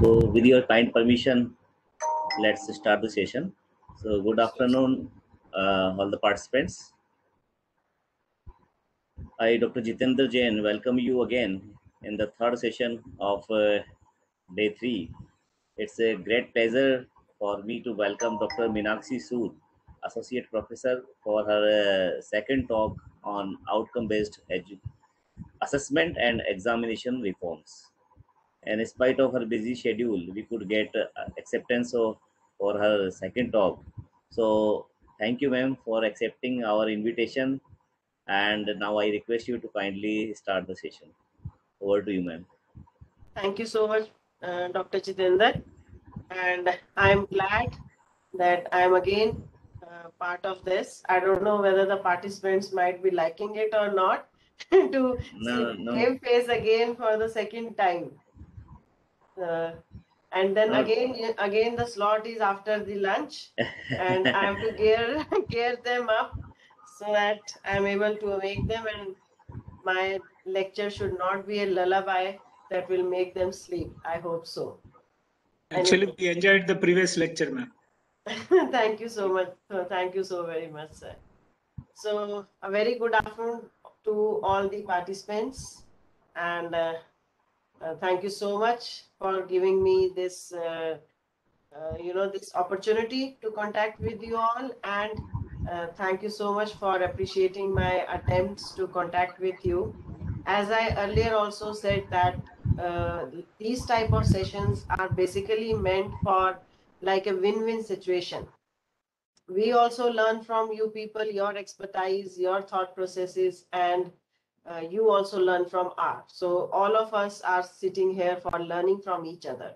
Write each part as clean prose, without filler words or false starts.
So, with your kind permission, let's start the session. So, good afternoon, all the participants. I, Dr. Jitendra Jain, welcome you again in the third session of day 3. It's a great pleasure for me to welcome Dr. Meenakshi Sood, Associate Professor, for her second talk on outcome-based assessment and examination reforms. And in spite of her busy schedule, we could get acceptance for her second talk. So thank you, ma'am, for accepting our invitation. And now I request you to kindly start the session. Over to you, ma'am. Thank you so much, Dr. Jitendra. And I'm glad that I'm again part of this. I don't know whether the participants might be liking it or not to see No, the no, same face again for the second time. And then no. again the slot is after the lunch, and I have to gear them up so that I'm able to awake them, and my lecture should not be a lullaby that will make them sleep. I hope so. Actually, Anyway, we enjoyed the previous lecture, ma'am. thank you so much. Thank you so very much, sir. So, a very good afternoon to all the participants, and thank you so much for giving me this, this opportunity to contact with you all, and thank you so much for appreciating my attempts to contact with you. As I earlier also said that these type of sessions are basically meant for like a win-win situation. We also learn from you people, your expertise, your thought processes, and you also learn from art. So all of us are sitting here for learning from each other.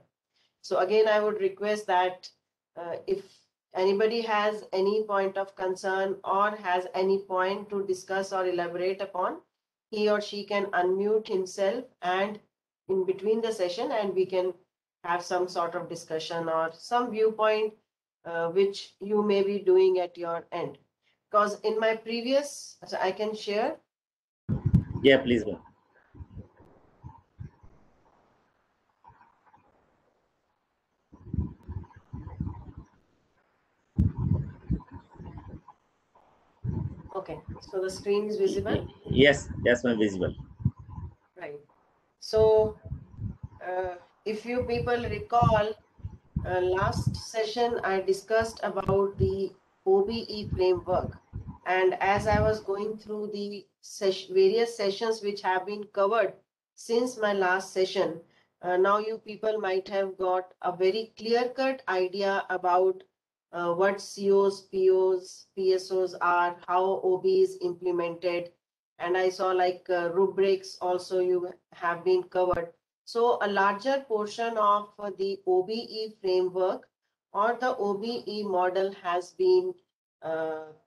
So again, I would request that if anybody has any point of concern or has any point to discuss or elaborate upon, he or she can unmute himself and in between the session, and we can have some sort of discussion or some viewpoint which you may be doing at your end. Because in my previous, so I can share. Yeah, please, ma'am. Okay, so the screen is visible. Yes, yes, ma'am, visible. Right. So if you people recall, last session I discussed about the OBE framework, and as I was going through the various sessions which have been covered since my last session, now you people might have got a very clear-cut idea about what COs, POs, PSOs are, how OB is implemented, and I saw like rubrics also you have been covered. So a larger portion of the OBE framework or the OBE model has been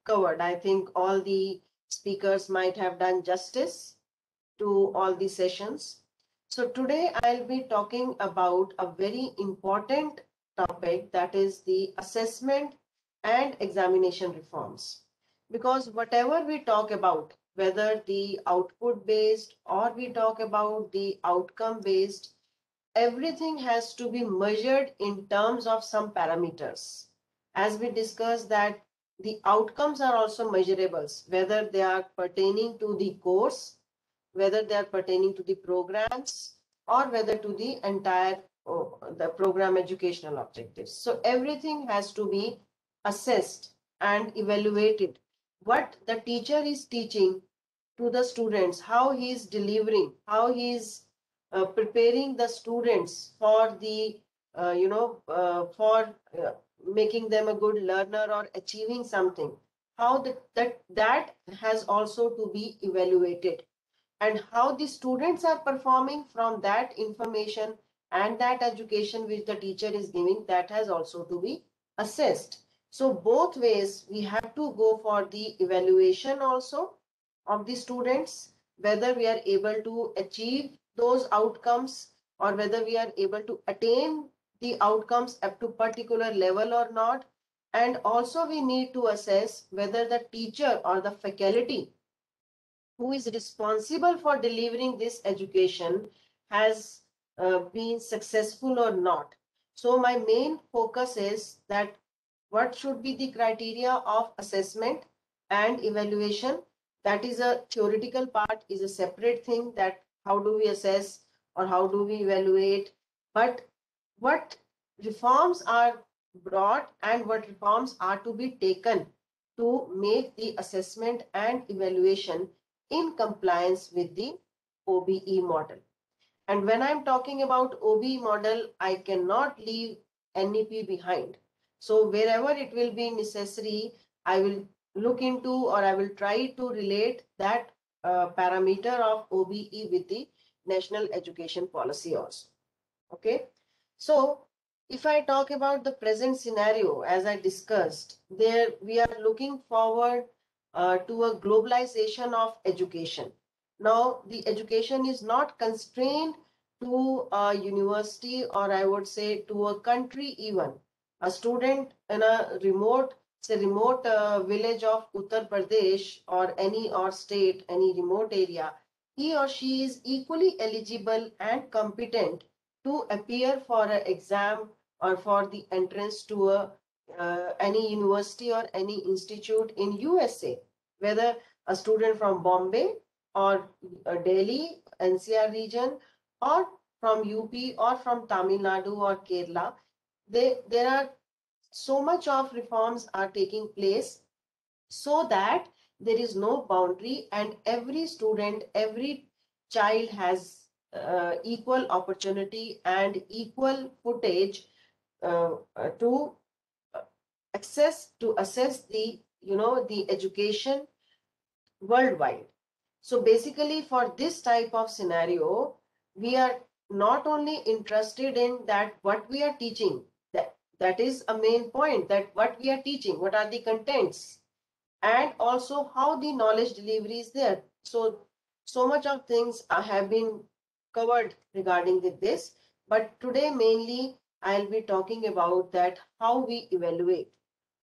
covered. I think all the speakers might have done justice to all the sessions. So today I'll be talking about a very important topic, that is the assessment and examination reforms. Because whatever we talk about, whether the output based or we talk about the outcome based, everything has to be measured in terms of some parameters. As we discussed that the outcomes are also measurables, whether they are pertaining to the course, whether they are pertaining to the programs, or whether to the entire the program educational objectives. So everything has to be assessed and evaluated. What the teacher is teaching to the students, how he is delivering, how he is preparing the students for the, for making them a good learner or achieving something, how that has also to be evaluated, and how the students are performing from that information and that education which the teacher is giving, that has also to be assessed. So both ways we have to go for the evaluation also of the students, whether we are able to achieve those outcomes or whether we are able to attain the outcomes up to particular level or not. And also we need to assess whether the teacher or the faculty who is responsible for delivering this education has been successful or not. So my main focus is that what should be the criteria of assessment and evaluation. That is a theoretical part, is a separate thing, that how do we assess or how do we evaluate. But what reforms are brought and what reforms are to be taken to make the assessment and evaluation in compliance with the OBE model. And when I'm talking about OBE model, I cannot leave NEP behind. So wherever it will be necessary, I will look into, or I will try to relate that parameter of OBE with the national education policy also. Okay. So if I talk about the present scenario, as I discussed, there we are looking forward to a globalization of education. Now, the education is not constrained to a university, or I would say to a country even. A student in a remote, say remote village of Uttar Pradesh, or any or state, any remote area, he or she is equally eligible and competent to appear for an exam or for the entrance to a any university or any institute in USA, whether a student from Bombay or Delhi, NCR region, or from UP or from Tamil Nadu or Kerala. There are so much of reforms are taking place so that there is no boundary and every student, every child has equal opportunity and equal footage to assess the the education worldwide. So basically, for this type of scenario, we are not only interested in that what we are teaching, that is a main point, that what we are teaching, what are the contents, and also how the knowledge delivery is there. So much of things have been covered regarding this, but today mainly I'll be talking about that how we evaluate,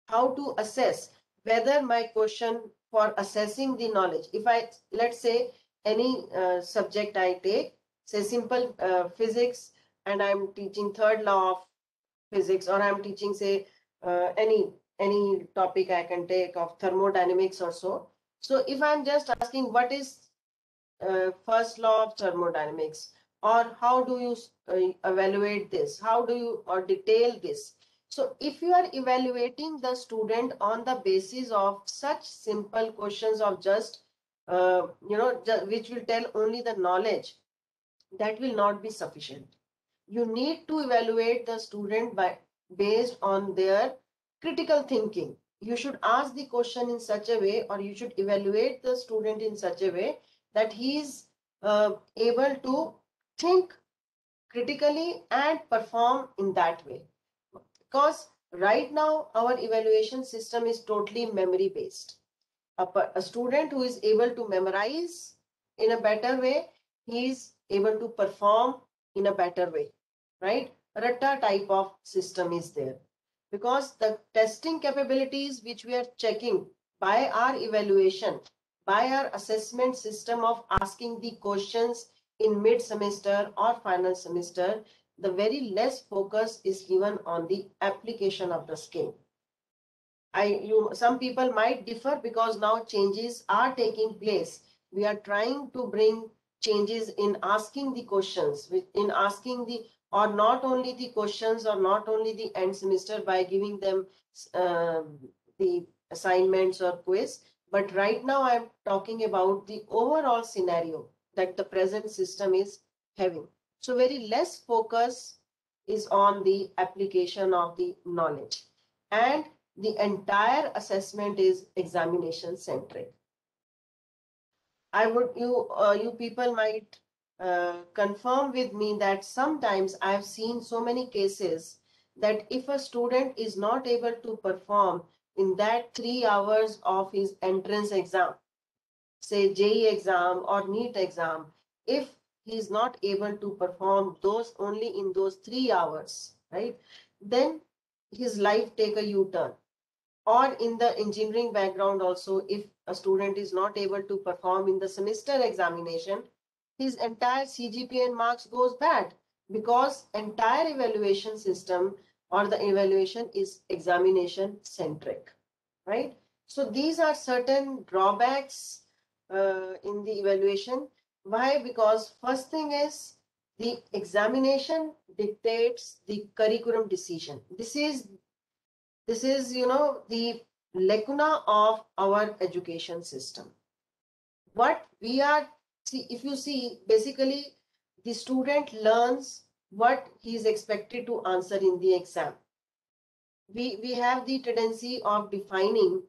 how to assess whether my question for assessing the knowledge, if I, let's say, any subject I take, say simple physics, and I'm teaching third law of physics, or I'm teaching, say, any topic I can take of thermodynamics or so. So if I'm just asking what is first law of thermodynamics, or how do you evaluate this, how do you or detail this. So if you are evaluating the student on the basis of such simple questions of just which will tell only the knowledge, that will not be sufficient. You need to evaluate the student based on their critical thinking. You should ask the question in such a way, or you should evaluate the student in such a way that he is able to think critically and perform in that way. Because right now our evaluation system is totally memory based. A student who is able to memorize in a better way, he is able to perform in a better way, right? Ratta type of system is there, because the testing capabilities which we are checking by our evaluation, by our assessment system of asking the questions in mid semester or final semester, the very less focus is given on the application of the skill. Some people might differ because now changes are taking place. We are trying to bring changes in asking the questions, in asking the, or not only the questions, or not only the end semester by giving them the assignments or quiz, but right now I'm talking about the overall scenario that the present system is having. So very less focus is on the application of the knowledge, and the entire assessment is examination centric. You people might confirm with me that sometimes I've seen so many cases that if a student is not able to perform in that 3 hours of his entrance exam, say JEE exam or NEET exam, if he is not able to perform those only in those 3 hours, right, then his life take a U-turn. Or in the engineering background also, if a student is not able to perform in the semester examination, his entire CGPA and marks goes bad. because entire evaluation system or the evaluation is examination centric, right? So these are certain drawbacks in the evaluation. Why? Because first thing is the examination dictates the curriculum decision. This is the lacuna of our education system. What we are, see, if you see, basically the student learns what he is expected to answer in the exam. We have the tendency of defining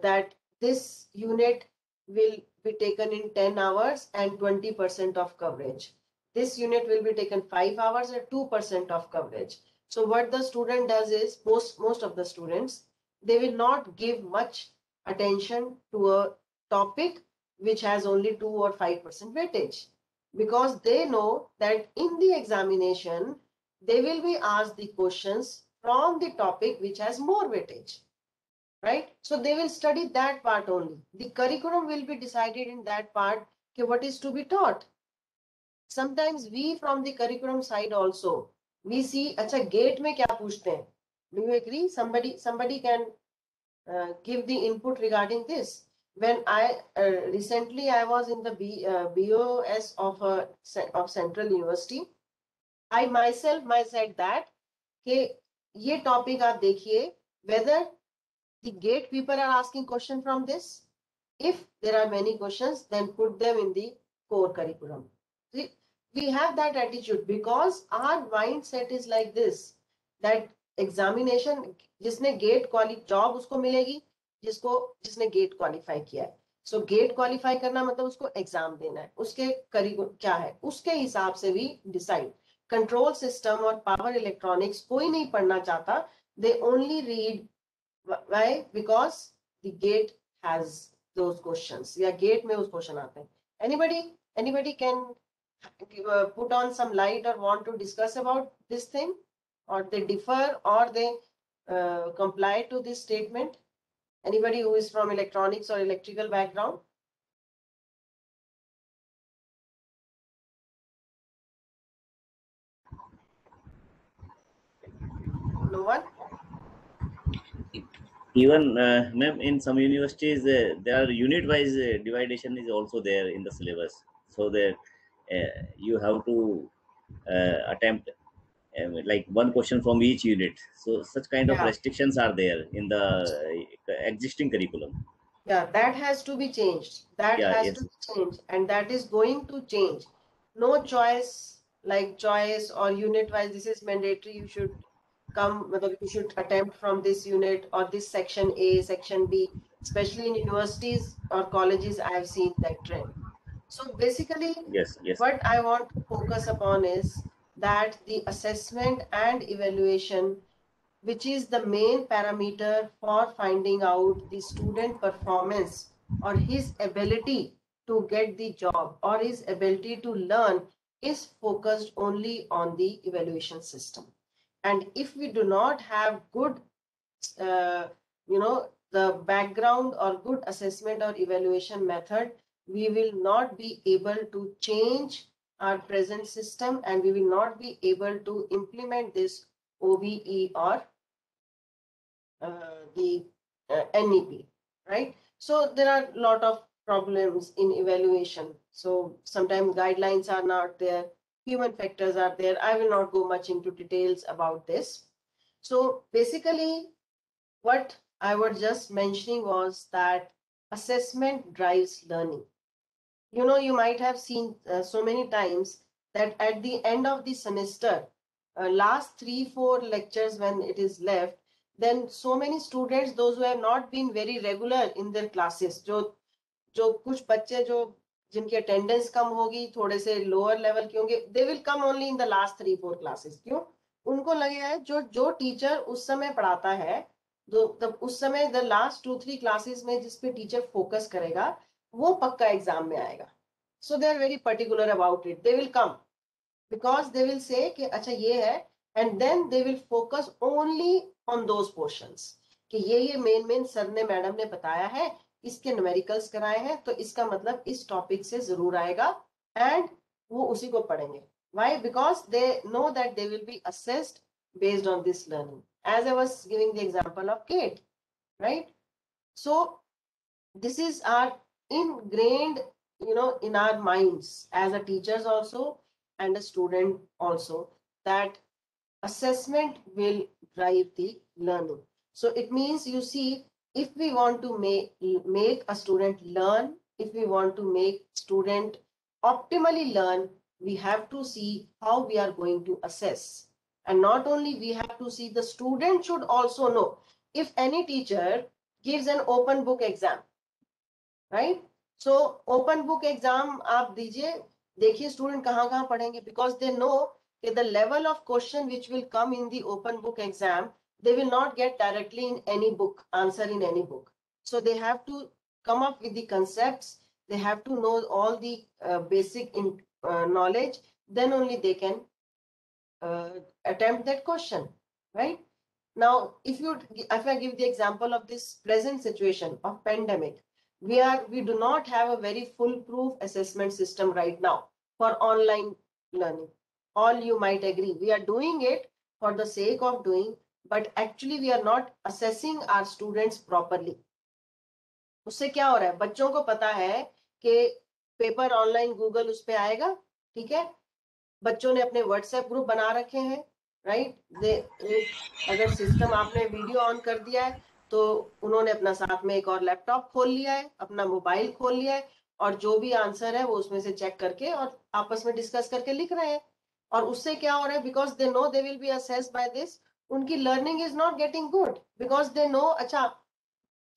that this unit will be taken in 10 hours and 20% of coverage. This unit will be taken 5 hours at 2% of coverage. So what the student does is, most of the students, they will not give much attention to a topic which has only 2 or 5% weightage, because they know that in the examination they will be asked the questions from the topic which has more weightage, right? So they will study that part only. The curriculum will be decided in that part, okay, what is to be taught. Sometimes we from the curriculum side also, we see, acha, gate mein kya puchte hain? Do you agree? Somebody can give the input regarding this. When I recently I was in the BOS of Central University, I myself said that कि ये topic आप देखिए, whether the gate people are asking question from this. If there are many questions, then put them in the core curriculum. See, we have that attitude because our mindset is like this, that examination, जिसने gate qualify job उसको मिलेगी, जिसने gate qualify किया है. So gate qualify करना मतलब उसको exam देना है, उसके curriculum क्या है, उसके हिसाब से भी decide. कंट्रोल सिस्टम और पावर इलेक्ट्रॉनिक्स कोई नहीं पढ़ना चाहता. They only read, why? Because the GATE has those questions, या गेट में उस क्वेश्चन आते हैं. Anybody can put on some light or want to discuss about this thing, or they differ, or they comply to this statement? Anybody who is from electronics or electrical background? No one? Even, ma'am, in some universities, there are unit-wise dividation is also there in the syllabus. So that you have to attempt like one question from each unit. So such kind of Yeah. restrictions are there in the existing curriculum. Yeah, that has to be changed. That Yeah, has yes, to be changed, and that is going to change. No choice, like choice or unit wise, this is mandatory. You should come, you should attempt from this unit or this section A, section B. Especially in universities or colleges, I have seen that trend. So basically, yes, yes. what I want to focus upon is that the assessment and evaluation, which is the main parameter for finding out the student performance or his ability to get the job or his ability to learn, is focused only on the evaluation system. And if we do not have good, the background or good assessment or evaluation method, we will not be able to change our present system, and we will not be able to implement this OBE or the NEP, right? So there are a lot of problems in evaluation. So sometimes guidelines are not there, human factors are there. I will not go much into details about this. So basically, what I was just mentioning was that assessment drives learning. You might have seen so many times that at the end of the semester, last 3-4 lectures when it is left, then so many students, those who have not been very regular in their classes, जो कुछ बच्चे जो जिनकी attendance कम होगी, थोड़े से lower level के होंगे, दे will come only in the last 3-4 classes. क्यों? उनको लगेगा है जो टीचर उस समय पढ़ाता है, उस समय द लास्ट 2-3 क्लासेस में जिस पे टीचर फोकस करेगा, वो पक्का एग्जाम में आएगा. So they are very particular about it. They will come because they will say कि अच्छा ये है, and then they will focus only on those portions कि ये मेन सर ने मैडम ने बताया है, इसके न्यूमेरिकल्स कराए हैं, तो इसका मतलब इस टॉपिक से जरूर आएगा, एंड वो उसी को पढ़ेंगे. Why? Because they know that they will be assessed based on this learning. As I was giving the example of Kate, right? So this is our ingrained, in our minds as a teachers also and a student also, that assessment will drive the learning. So it means, you see, if we want to make a student learn, if we want to make student optimally learn, we have to see how we are going to assess. And not only we have to see, the student should also know. If any teacher gives an open book exam, right? So open book exam आप दीजिए, देखिए student कहाँ कहाँ पढ़ेंगे, because they know that the level of question which will come in the open book exam, they will not get directly in any book, answer in any book. So they have to come up with the concepts, they have to know all the basic knowledge, then only they can attempt that question, right? Now, if I give the example of this present situation of pandemic, we do not have a very foolproof assessment system right now for online learning. All you might agree, we are doing it for the sake of doing, but actually we are not assessing our students properly. उससे क्या हो रहा है, बच्चों को पता है कि पेपर ऑनलाइन गूगल उस पे आएगा, ठीक है, बच्चों ने अपने व्हाट्सएप ग्रुप बना रखे हैं, राइट? अगर सिस्टम आपने वीडियो ऑन कर दिया है तो उन्होंने अपना साथ में एक और लैपटॉप खोल लिया है, अपना मोबाइल खोल लिया है, और जो भी आंसर है वो उसमें से चेक करके और आपस में डिस्कस करके लिख रहे हैं. और उससे क्या हो रहा है, because they know they will be assessed by this, उनकी learning is not getting good, because they know अच्छा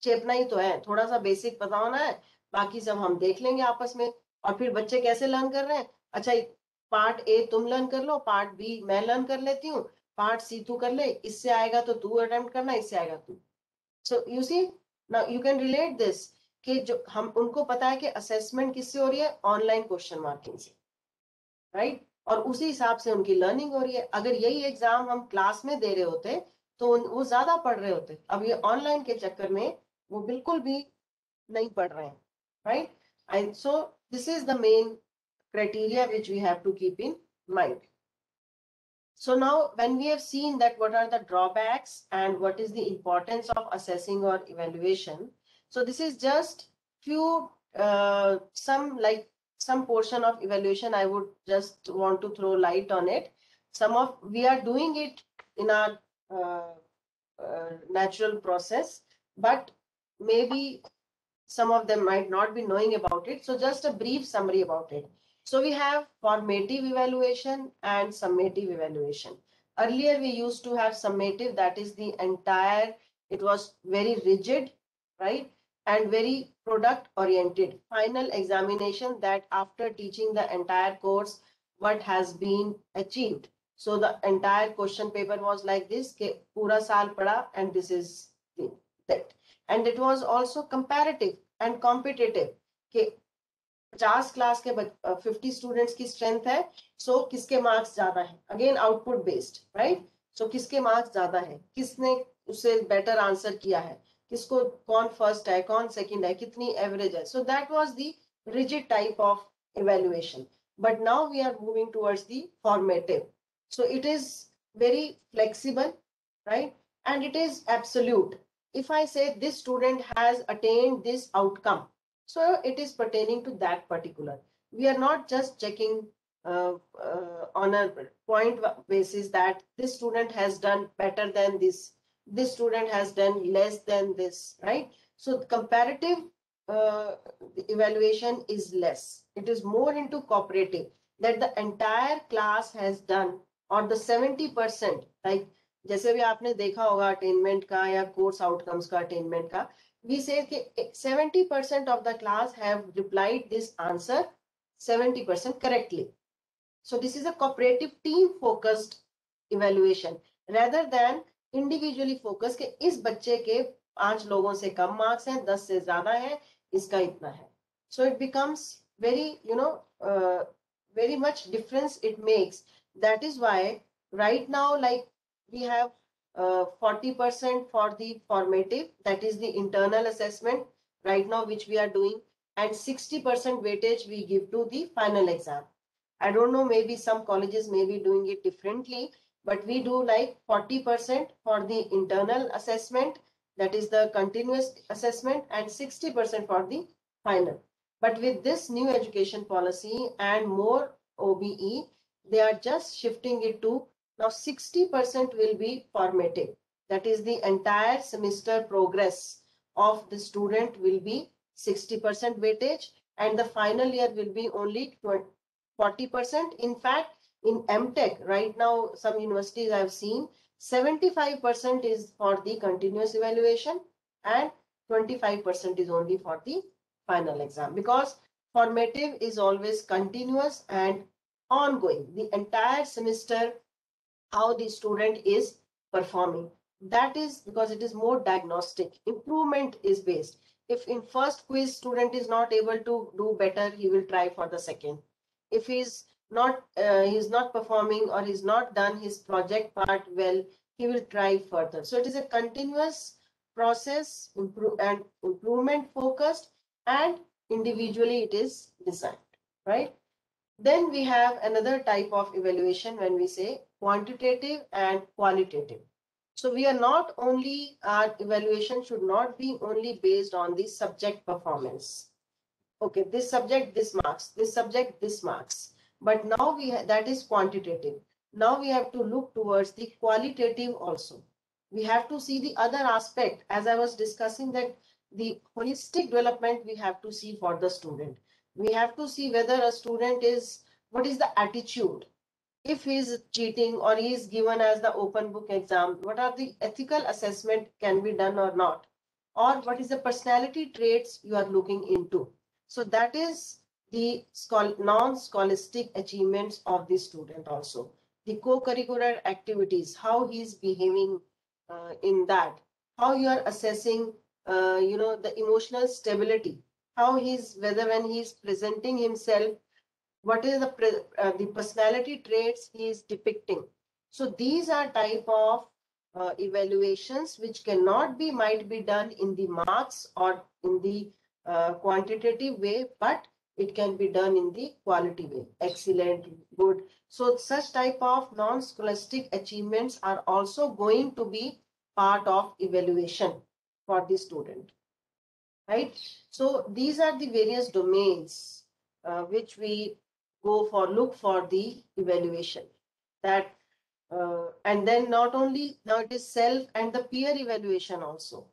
चेपना ही तो है, थोड़ा सा बेसिक पता होना है, बाकी सब हम देख लेंगे आपस में. और फिर बच्चे कैसे लर्न कर रहे हैं, अच्छा पार्ट ए तुम लर्न कर लो, पार्ट बी मैं लर्न कर लेती हूँ, पार्ट सी तू कर ले, इससे आएगा तो तू अटेम्प्ट करना, इससे आएगा तू. So you see, now you can relate this, कि जो हम उनको पता है कि असेसमेंट किससे हो रही है, ऑनलाइन क्वेश्चन मार्किंग से, राइट? और उसी हिसाब से उनकी लर्निंग हो रही है. अगर यही एग्जाम हम क्लास में दे रहे होते तो वो ज्यादा पढ़ रहे होते. अब ये ऑनलाइन के चक्कर में वो बिल्कुल भी नहीं पढ़ रहे हैं, right? And so this is the main criteria which we have to keep in mind. So now when we have seen that what are the drawbacks and what is the importance of assessing or evaluation, so this is just few some portion of evaluation I would just want to throw light on it. Some of we are doing it in our natural process, but maybe some of them might not be knowing about it. So just a brief summary about it. So we have formative evaluation and summative evaluation. Earlier we used to have summative, that is the entire, it was very rigid, right? And very product oriented. Final examination, that after teaching the entire course, what has been achieved. So the entire question paper was like this, ke pura saal pada and this is that. And it was also comparative and competitive, कि 50 class के 50 students की strength है, सो किसके marks ज्यादा है, again output based, right? सो किसके marks ज्यादा है, किसने उससे बेटर आंसर किया है, किसको कौन फर्स्ट है, कौन सेकंड है, कितनी एवरेज है. So that was the rigid type of evaluation. But now we are moving towards the formative. So it is very flexible, right? And it is absolute. If I say this student has attained this outcome, so it is pertaining to that particular. We are not just checking on a point basis that this student has done better than this student has done less than this, right? So comparative evaluation is less. It is more into cooperative, that the entire class has done, or the 70%, like जैसे भी आपने देखा होगा attainment का या course outcomes का attainment का, we से 70% of the class have replied this answer 70% correctly. So this is a cooperative team focused evaluation rather than individually focused कि इस बच्चे के 5 लोगों से कम मार्क्स हैं, 10 से ज्यादा है, इसका इतना है. So it becomes very, very much difference it makes. That is why right now, like, we have 40% for the formative, that is the internal assessment right now which we are doing, and 60% weightage we give to the final exam. I don't know, maybe some colleges may be doing it differently, but we do like 40% for the internal assessment, that is the continuous assessment, and 60% for the final. But with this new education policy and more OBE, they are just shifting it to now 60% will be formative. That is the entire semester progress of the student will be 60% weightage, and the final year will be only 40%. In fact, in MTech, right now, some universities I've seen, 75% is for the continuous evaluation and 25% is only for the final exam, because formative is always continuous and ongoing. The entire semester, how the student is performing. That is because it is more diagnostic. Improvement is based. If in first quiz student is not able to do better, he will try for the second. If he's not performing or he's not done his project part well, he will try further. So it is a continuous process, improvement focused, and individually it is designed, right? Then we have another type of evaluation when we say quantitative and qualitative. So we are not only, our evaluation should not be only based on the subject performance. Okay, this subject, this marks, this subject, this marks. But now that is quantitative. Now we have to look towards the qualitative also. We have to see the other aspect, as I was discussing, that the holistic development we have to see for the student. We have to see whether a student is, what is the attitude? If he is cheating or he is given as the open book exam, what are the ethical assessment can be done or not? Or what is the personality traits you are looking into? So that is the non-scholastic achievements of the student also. The co-curricular activities, how he is behaving in that, how you are assessing, the emotional stability, how he's, whether when he's presenting himself, what is the personality traits he is depicting. So these are type of evaluations which cannot be, might be done in the marks or in the quantitative way, but it can be done in the quality way. Excellent, good. So such type of non-scholastic achievements are also going to be part of evaluation for the student, right? So these are the various domains which we look for the evaluation. That and then not only, now it is self and the peer evaluation also.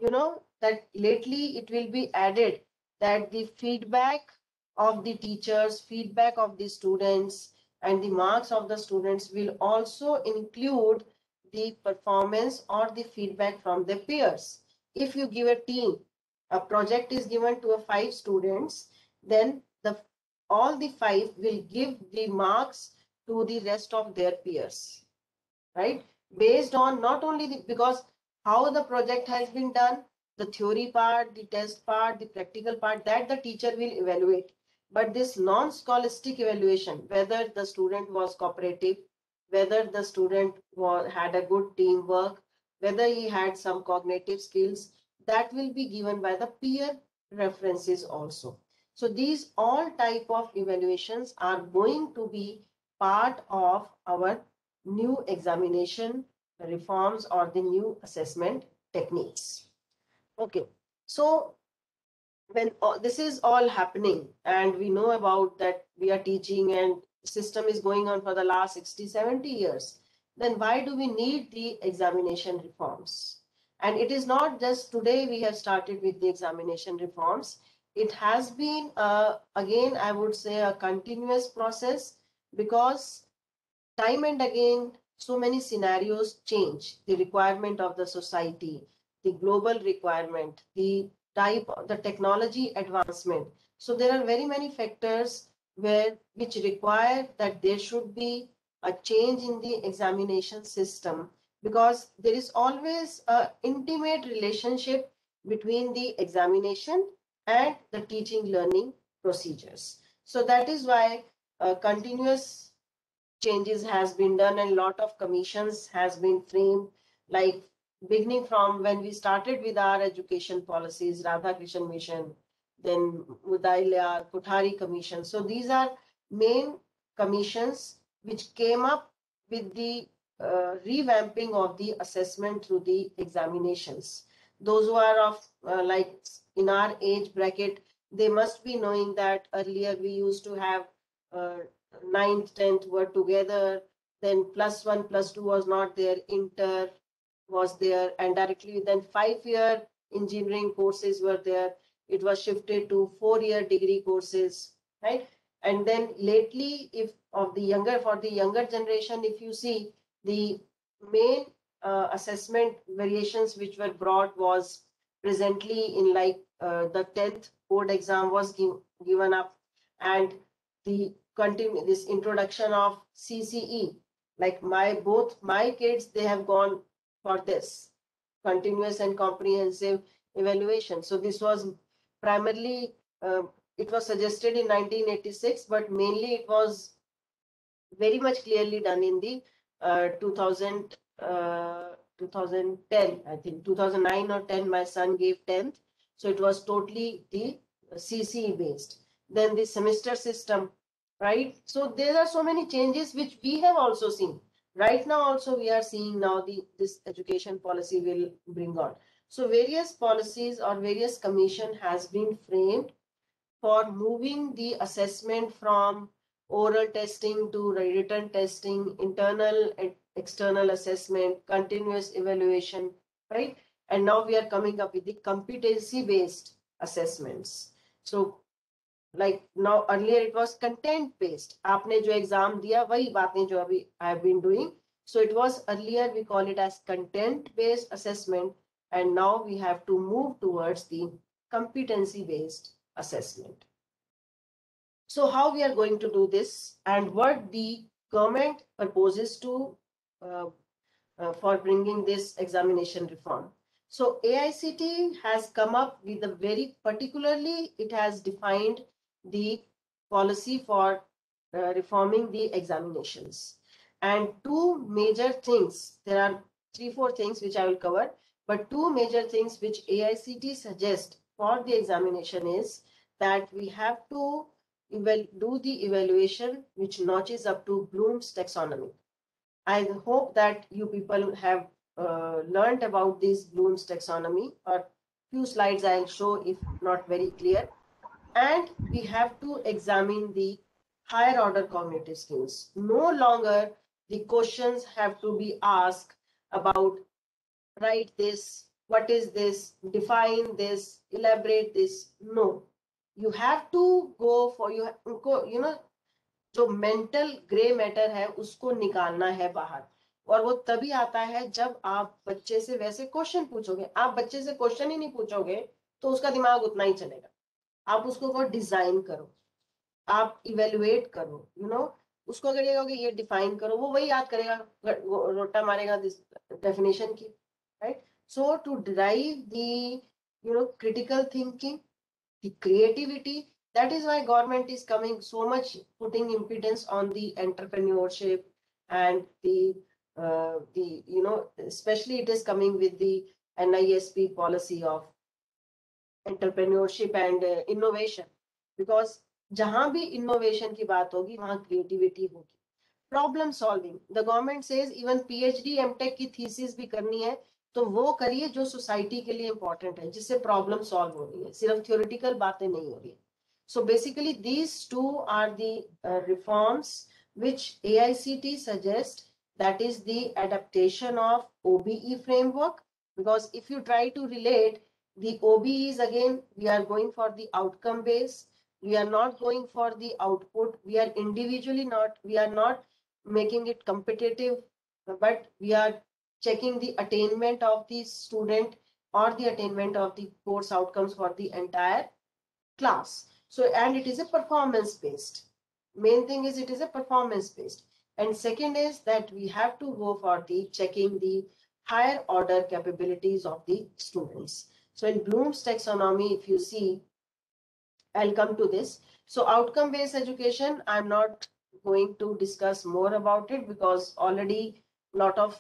That lately it will be added that the feedback of the teachers, feedback of the students, and the marks of the students will also include the performance or the feedback from the peers. If you give a team, a project is given to 5 students, then all the 5 will give the marks to the rest of their peers, right? Based on not only because how the project has been done, the theory part, the test part, the practical part, that the teacher will evaluate. But this non-scholastic evaluation, whether the student was cooperative, whether the student had a good teamwork, whether he had some cognitive skills, that will be given by the peer references also. So these all type of evaluations are going to be part of our new examination reforms or the new assessment techniques. Okay, so when this is all happening and we know about that, we are teaching and system is going on for the last 60-70 years, then why do we need the examination reforms? And it is not just today we have started with the examination reforms. It has been again, I would say, a continuous process, because time and again so many scenarios change, the requirement of the society, the global requirement, the type of the technology advancement. So there are very many factors which require that there should be a change in the examination system, because there is always an intimate relationship between the examination and the teaching learning procedures. So that is why continuous changes has been done and a lot of commissions has been framed, like beginning from when we started with our education policies, Radhakrishnan Mission, then Mudaliar, Kothari Commission. So these are main commissions which came up with the revamping of the assessment through the examinations. Those who are of like in our age bracket, they must be knowing that earlier we used to have 9th, 10th were together, then +1, +2 was not there, inter was there, and directly then 5-year engineering courses were there. It was shifted to 4-year degree courses, right? And then lately, if of the younger, for the younger generation, if you see the main assessment variations which were brought was presently in like the 10th board exam was given up, and the continue this introduction of CCE, like both my kids, they have gone for this continuous and comprehensive evaluation. So this was primarily it was suggested in 1986, but mainly it was very much clearly done in the 2010, I think 2009 or 10, my son gave 10th. So it was totally the CCE based. Then the semester system, right? So there are so many changes which we have also seen. Right now also we are seeing now this education policy will bring on. So various policies or various commission has been framed for moving the assessment from oral testing to written testing, internal and external assessment, continuous evaluation, right? And now we are coming up with the competency-based assessments. So like now earlier it was content-based. आपने जो exam दिया वही बातें जो अभी I have been doing. So it was earlier we call it as content-based assessment, and now we have to move towards the competency-based assessment. So how we are going to do this, and what the government proposes to for bringing this examination reform. So AICT has come up with a very particularly, it has defined the policy for reforming the examinations. And two major things, there are 3-4 things which I will cover, but two major things which AICT suggests for the examination is that we have to do the evaluation which notches up to Bloom's taxonomy. I hope that you people have learned about this Bloom's taxonomy, or few slides I'll show if not very clear. And we have to examine the higher order cognitive skills. No longer the questions have to be asked about write this, what is this, define this, elaborate this. No, you have to go for you know जो mental grey matter है उसको निकालना है बाहर, और वो तभी आता है जब आप बच्चे से वैसे क्वेश्चन पूछोगे. आप बच्चे से क्वेश्चन ही नहीं पूछोगे तो उसका दिमाग उतना ही चलेगा. आप उसको को डिजाइन करो, आप इवेलुएट करो, उसको अगर ये कहोगे ये डिफाइन करो, वो वही याद करेगा, रोटा मारेगा डेफिनेशन की, right? So to drive the critical thinking, the creativity, that is why government is coming so much, putting impedance on the entrepreneurship and the especially it is coming with the NISP policy of entrepreneurship and innovation, because जहां भी innovation की बात होगी वहां creativity होगी. Problem solving, the government says even PhD MTech की thesis भी करनी है तो वो करिए जो सोसाइटी के लिए इंपॉर्टेंट है, जिससे प्रॉब्लम सॉल्व हो रही है, सिर्फ थ्योरेटिकल बातें नहीं हो रही है. So basically these two are the reforms which AICT suggest, that is the adaptation of OBE framework, because if you try to relate the OBEs, again we are going for the outcome base, we are not going for the output, we are individually we are not making it competitive, but we are checking the attainment of the student or the attainment of the course outcomes for the entire class. So, and it is a performance based. Main thing is it is a performance based. And second is that we have to go for the checking the higher order capabilities of the students. So in Bloom's taxonomy, if you see, I'll come to this. So outcome based education, I'm not going to discuss more about it because already lot of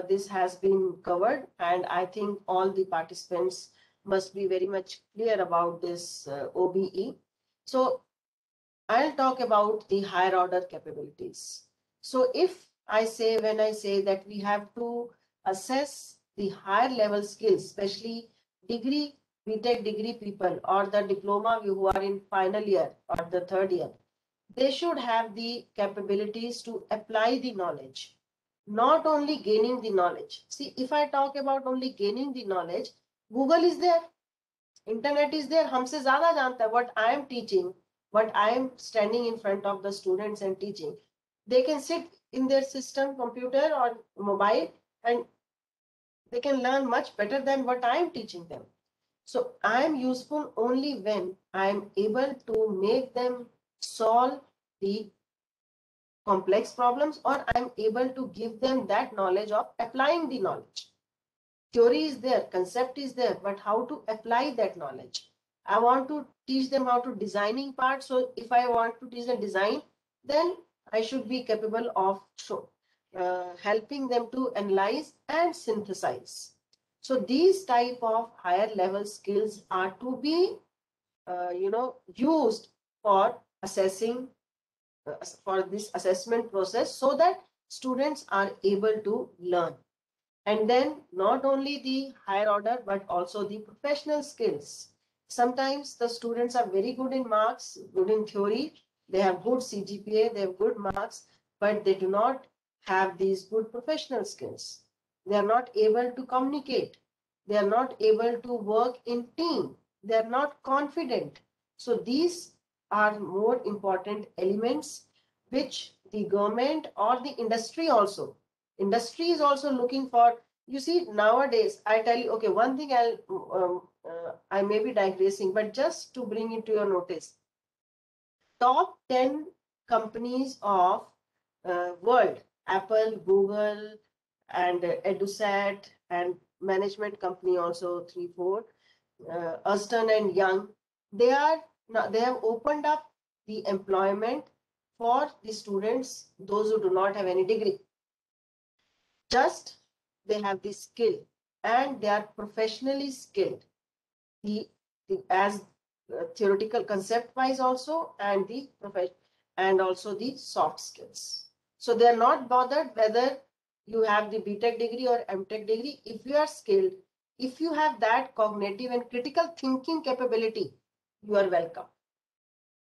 this has been covered, and I think all the participants must be very much clear about this OBE. So I'll talk about the higher order capabilities. So if when I say that we have to assess the higher level skills, especially degree, BTech degree people or the diploma who are in final year or the third year, they should have the capabilities to apply the knowledge, not only gaining the knowledge. See, if I talk about only gaining the knowledge, Google is there, internet is there, हमसे ज़्यादा जानता है what I am teaching, what I am standing in front of the students and teaching. They can sit in their system, computer or mobile, and they can learn much better than what I am teaching them. So I am useful only when I am able to make them solve the complex problems, or I'm able to give them that knowledge of applying the knowledge. Theory is there, concept is there, but how to apply that knowledge? I want to teach them how to designing part. So if I want to teach them design, then I should be capable of helping them to analyze and synthesize. So these type of higher level skills are to be, used for assessing, for this assessment process, so that students are able to learn. And then not only the higher order, but also the professional skills. Sometimes the students are very good in marks, good in theory, they have good CGPA, they have good marks, but they do not have these good professional skills. They are not able to communicate. They are not able to work in team. They are not confident. So these are more important elements which the government or the industry also. Industry is also looking for. You see, nowadays, I tell you, okay, one thing I may be digressing, but just to bring it to your notice, top 10 companies of world, Apple, Google, and EduSat, and management company also 3, 4, Erston and Young, they have opened up the employment for the students, those who do not have any degree. Just they have the skill and they are professionally skilled. As theoretical concept wise also, and the profession, and also the soft skills. So they are not bothered whether you have the BTech degree or MTech degree. If you are skilled, if you have that cognitive and critical thinking capability, you are welcome.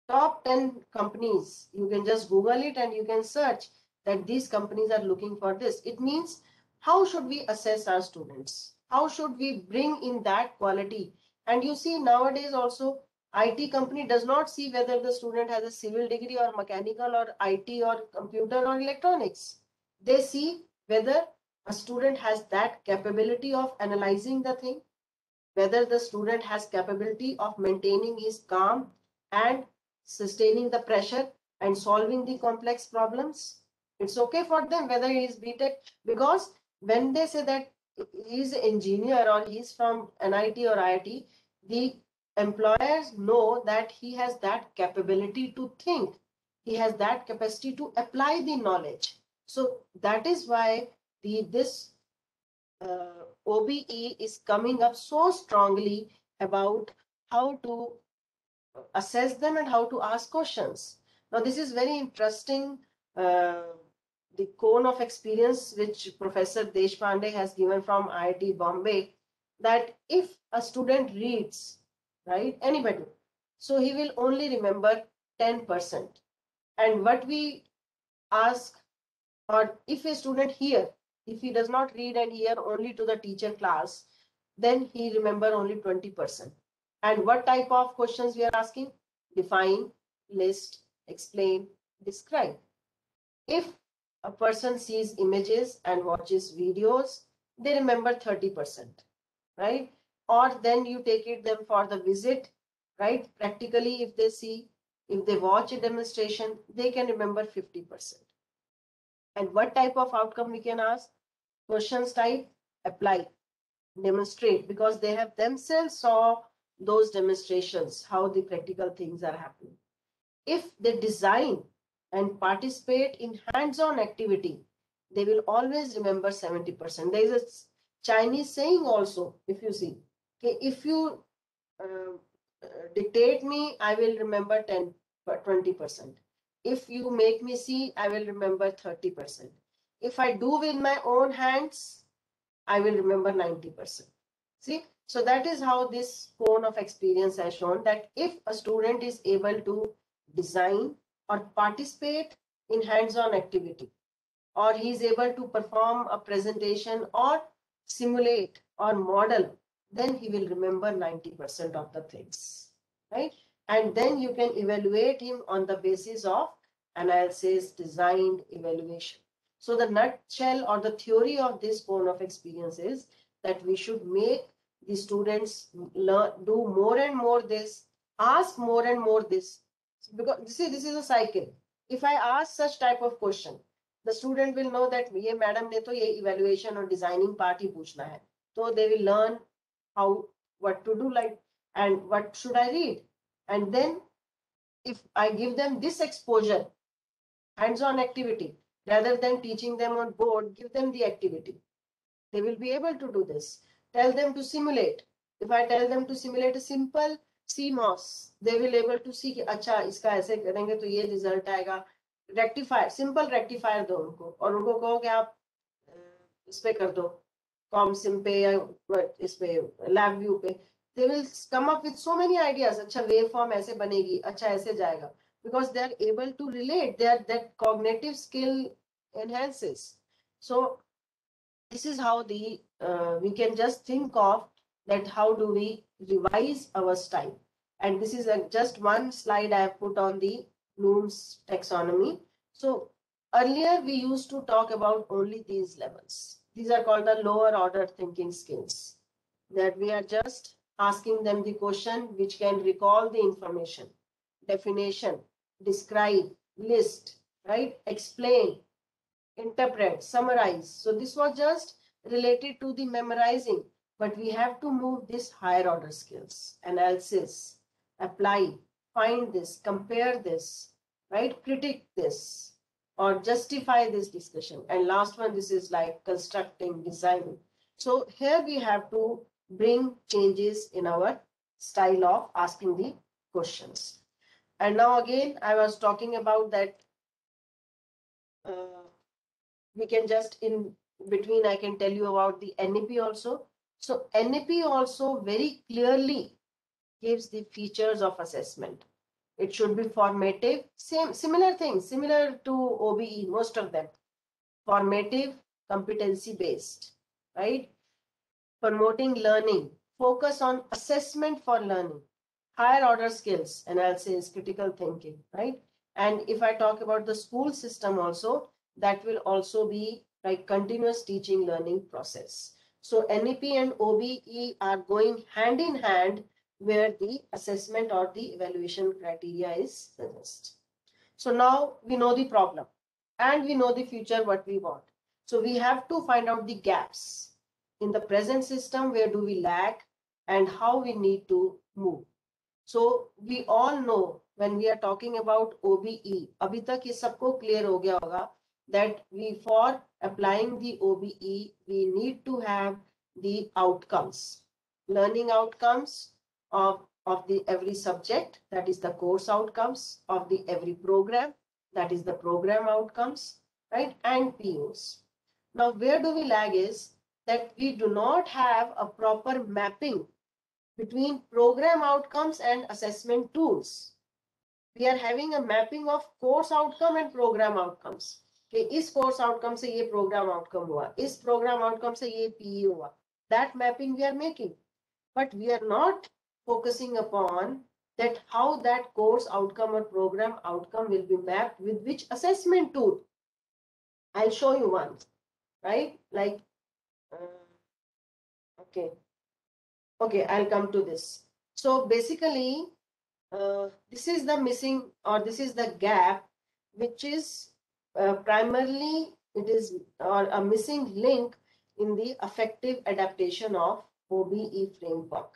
Top 10 companies, you can just Google it and you can search that these companies are looking for this. It means, how should we assess our students? How should we bring in that quality? And you see, nowadays also, IT company does not see whether the student has a civil degree or mechanical or IT or computer or electronics. They see whether a student has that capability of analyzing the thing, whether the student has capability of maintaining his calm and sustaining the pressure and solving the complex problems. It's okay for them whether he is BTech, because when they say that he is an engineer or he's from NIT or IIT, the employers know that he has that capability to think. He has that capacity to apply the knowledge. So that is why this OBE is coming up so strongly about how to assess them and how to ask questions. Now, this is very interesting, the cone of experience which Professor Deshpande has given from IIT Bombay, that if a student reads, right, anybody, so he will only remember 10%. And what we ask, or if a student hear, if he does not read and hear only to the teacher class, then he remember only 20%. And what type of questions we are asking? Define, list, explain, describe. If a person sees images and watches videos, they remember 30%, right? Or then you take it them for the visit, right? Practically, if they see, if they watch a demonstration, they can remember 50%. And what type of outcome we can ask? Questions type, apply, demonstrate, because they have themselves saw those demonstrations, how the practical things are happening. If they design and participate in hands-on activity, they will always remember 70%. There is a Chinese saying also, if you see, okay, if you dictate me, I will remember 10. 20%. If you make me see, I will remember 30%. If I do with my own hands, I will remember 90%. See, so that is how this cone of experience has shown that if a student is able to design or participate in hands-on activity, or he is able to perform a presentation or simulate or model, then he will remember 90% of the things, right? And then you can evaluate him on the basis of analysis, design, evaluation. So the nutshell or the theory of this cone of experience is that we should make the students learn, do more and more this, ask more and more this, because this is a cycle. If I ask such type of question, the student will know that ये madam ने तो ये evaluation और designing part ही पूछना है, so they will learn how, what to do, like, and what should I read. And then if I give them this exposure, hands-on activity, rather than teaching them on board, give them the activity, they will be able to do this. Tell them to simulate. If I tell them to simulate a simple CMOS, they will able to see कि अच्छा इसका ऐसे करेंगे तो ये result आएगा. Rectifier, simple rectifier दो उनको और उनको कहो कि आप इस पे कर दो, कॉम सिम पे या इस पे लैब व्यू पे, they will come up with so many ideas. अच्छा वेव फॉर्म ऐसे बनेगी, अच्छा ऐसे जाएगा, because they are able to relate, that cognitive skill enhances. So this is how the we can just think of that how do we revise our style. And this is just one slide I have put on the Bloom's taxonomy. So earlier we used to talk about only these levels. These are called the lower order thinking skills, that we are just asking them the question which can recall the information, definition, describe, list, right, explain, interpret, summarize. So this was just related to the memorizing, but we have to move this higher order skills, analysis, apply, find this, compare this, right, critique this, or justify this discussion. And last one, this is like constructing, designing. So here we have to bring changes in our style of asking the questions. And now again, I was talking about that we can just in between, I can tell you about the NEP also. So NEP also very clearly gives the features of assessment. It should be formative, similar things, similar to OBE, most of them. Formative, competency based, right? Promoting learning, focus on assessment for learning, higher order skills, analysis, critical thinking, right? And if I talk about the school system also, that will also be like continuous teaching learning process. So NEP and OBE are going hand in hand where the assessment or the evaluation criteria is suggested. So now we know the problem and we know the future what we want. So we have to find out the gaps in the present system, where do we lag and how we need to move. So we all know when we are talking about OBE, अभी तक ये सबको clear हो गया होगा that we, for applying the OBE, we need to have the outcomes, learning outcomes of the every subject, that is the course outcomes, of the every program, that is the program outcomes, right, and POs. Now where do we lag is that we do not have a proper mapping between program outcomes and assessment tools. We are having a mapping of course outcome and program outcomes. कि इस course outcome से ये program outcome हुआ, इस program outcome से ये PE हुआ. That mapping we are making, but we are not focusing upon that how that course outcome or program outcome will be mapped with which assessment tool. I'll show you one, right? Like, okay, I'll come to this. So basically, this is the missing, or this is the gap, which is primarily it is or a missing link in the effective adaptation of OBE framework.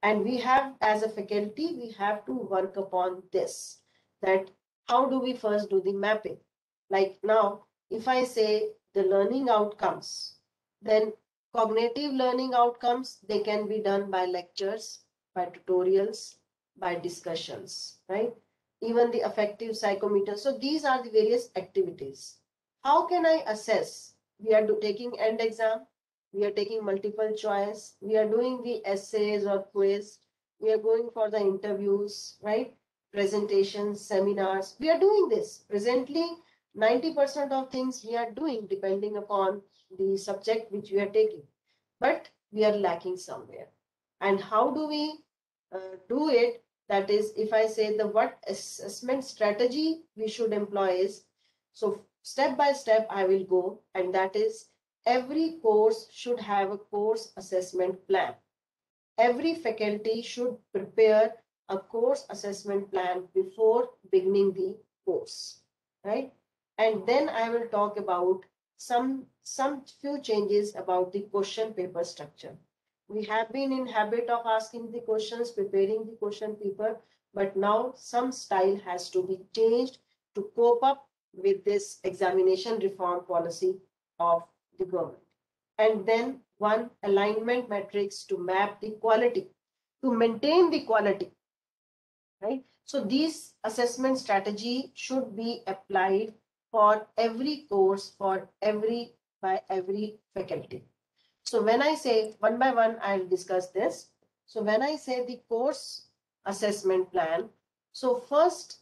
And we have, as a faculty, we have to work upon this, that how do we first do the mapping? Like now, if I say the learning outcomes, then cognitive learning outcomes, they can be done by lectures, by tutorials, by discussions, right? even the affective psychometer. So these are the various activities. How can I assess? We are taking end exam, we are taking multiple choice, we are doing the essays or quiz, we are going for the interviews, right? Presentations, seminars, we are doing this. Presently, 90% of things we are doing depending upon the subject which we are taking, but we are lacking somewhere. And how do we do it? That is, if I say the what assessment strategy we should employ is, so step by step I will go, and that is every course should have a course assessment plan. Every faculty should prepare a course assessment plan before beginning the course, right? And then I will talk about some few changes about the question paper structure. We have been in habit of asking the questions, preparing the question paper, but now some style has to be changed to cope up with this examination reform policy of the government. And then one alignment matrix to map the quality, to maintain the quality, right? So these assessment strategy should be applied for every course, for by every faculty. So when I say one by one, I'll discuss this. So when I say the course assessment plan, so first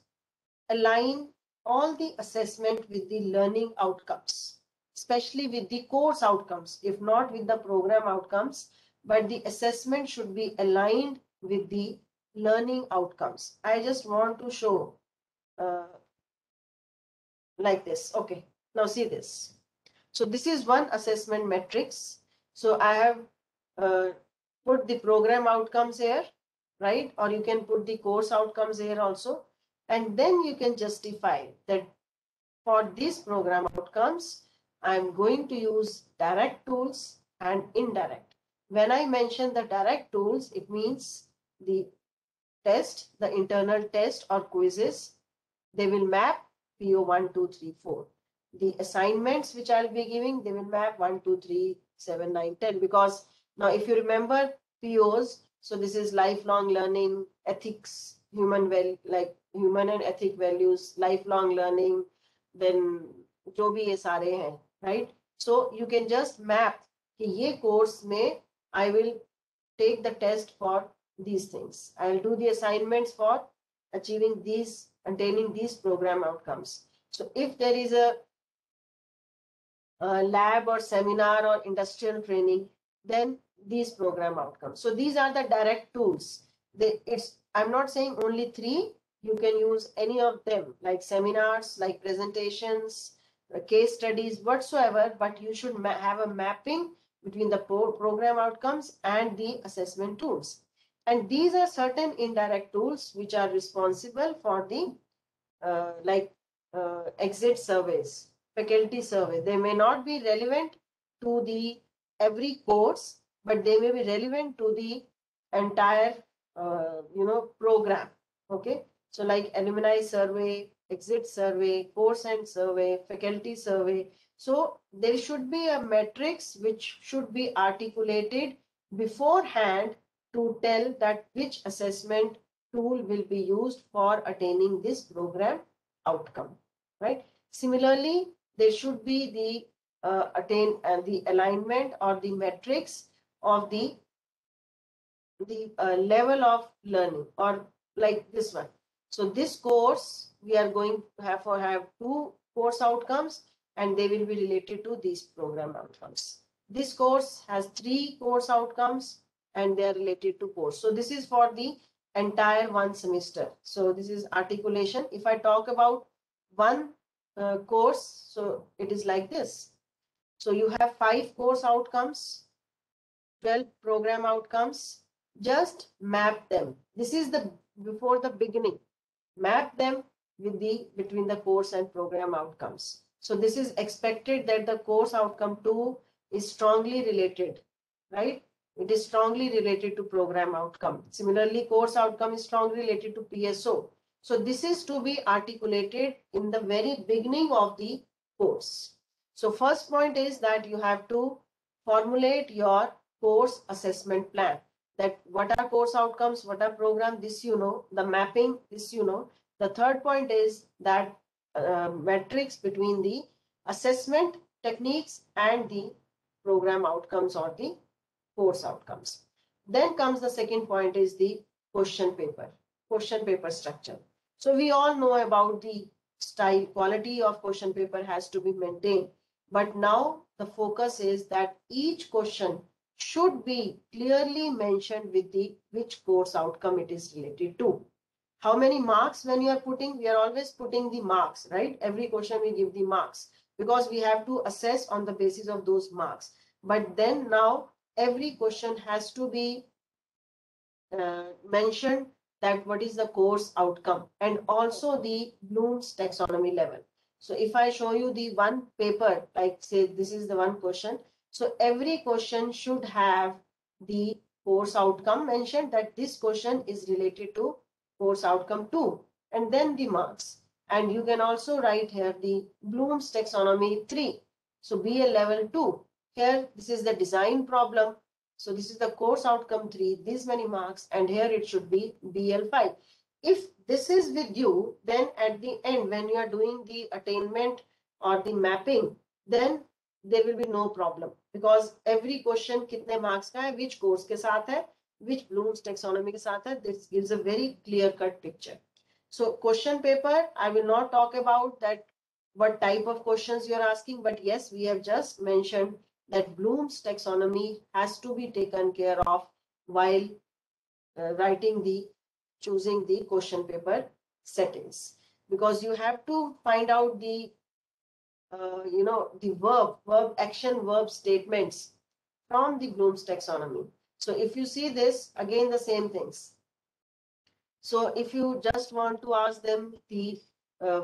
align all the assessment with the learning outcomes, especially with the course outcomes, if not with the program outcomes, but the assessment should be aligned with the learning outcomes. I just want to show like this. Okay, now see this. So this is one assessment matrix. So I have put the program outcomes here, right? Or you can put the course outcomes here also. And then you can justify that for these program outcomes, I'm going to use direct tools and indirect. When I mention the direct tools, it means the test, the internal test or quizzes, they will map PO 1, 2, 3, 4. The assignments which I'll be giving, they will map 1, 2, 3, 7, 9, 10. Because now if you remember POs, so this is lifelong learning, ethics, human and ethic values, lifelong learning, then जो भी ये सारे हैं, right? So you can just map कि ये course में I will take the test for these things. I'll do the assignments for achieving these, attaining these program outcomes. So if there is a lab or seminar or industrial training, then these program outcomes. So these are the direct tools. I'm not saying only 3. You can use any of them, like seminars, like presentations, case studies, whatsoever, but you should have a mapping between the program outcomes and the assessment tools. And these are certain indirect tools which are responsible for the exit surveys, faculty survey. They may not be relevant to the every course, but they may be relevant to the entire program. Okay, so like alumni survey, exit survey, course end survey, faculty survey. So there should be a matrix which should be articulated beforehand to tell that which assessment tool will be used for attaining this program outcome, right? Similarly, there should be the the alignment or the metrics of the level of learning, or like this one. So this course we are going to have 2 course outcomes, and they will be related to these program outcomes. This course has 3 course outcomes, and they are related to course. So this is for the entire 1 semester. So this is articulation. If I talk about one course, so it is like this. So you have 5 course outcomes, 12 program outcomes. Just map them. This is the before the beginning. Map them with the between the course and program outcomes. So this is expected that the course outcome 2 is strongly related, right? It is strongly related to program outcome. Similarly, course outcome is strongly related to PSO. So this is to be articulated in the very beginning of the course. So first point is that you have to formulate your course assessment plan. That what are course outcomes, what are program, this you know, the mapping, this you know, The third point is that metrics between the assessment techniques and the program outcomes or the course outcomes. Then comes the second point is the question paper structure. So we all know about the style, quality of question paper has to be maintained. But now the focus is that each question should be clearly mentioned with the which course outcome it is related to. How many marks when you are putting? We are always putting the marks, right? Every question we give the marks because we have to assess on the basis of those marks. But then now every question has to be mentioned that what is the course outcome and also the Bloom's taxonomy level. So if I show you the one paper, like say this is the one question. So every question should have the course outcome mentioned that this question is related to course outcome 2 and then the marks. And you can also write here the Bloom's taxonomy 3. So BL level 2. Here this is the design problem. So this is the course outcome 3, these many marks, and here it should be BL5. If this is with you, then at the end, when you are doing the attainment or the mapping, then there will be no problem because every question kitne marks ka hai, which course ke saath hai, which Bloom's taxonomy ke saath hai, this gives a very clear-cut picture. So question paper, I will not talk about that what type of questions you are asking, but yes, we have just mentioned that Bloom's taxonomy has to be taken care of while choosing the question paper settings, because you have to find out the the verb action verb statements from the Bloom's taxonomy. So if you see this, again the same things. So if you just want to ask them the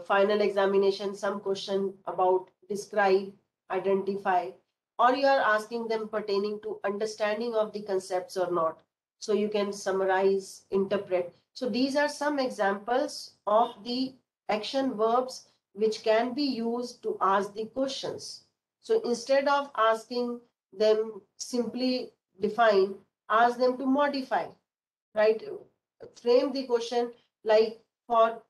final examination, some question about describe, identify, or you are asking them pertaining to understanding of the concepts or not. So you can summarize, interpret. So these are some examples of the action verbs which can be used to ask the questions. So instead of asking them simply define, ask them to modify, right? Frame the question like for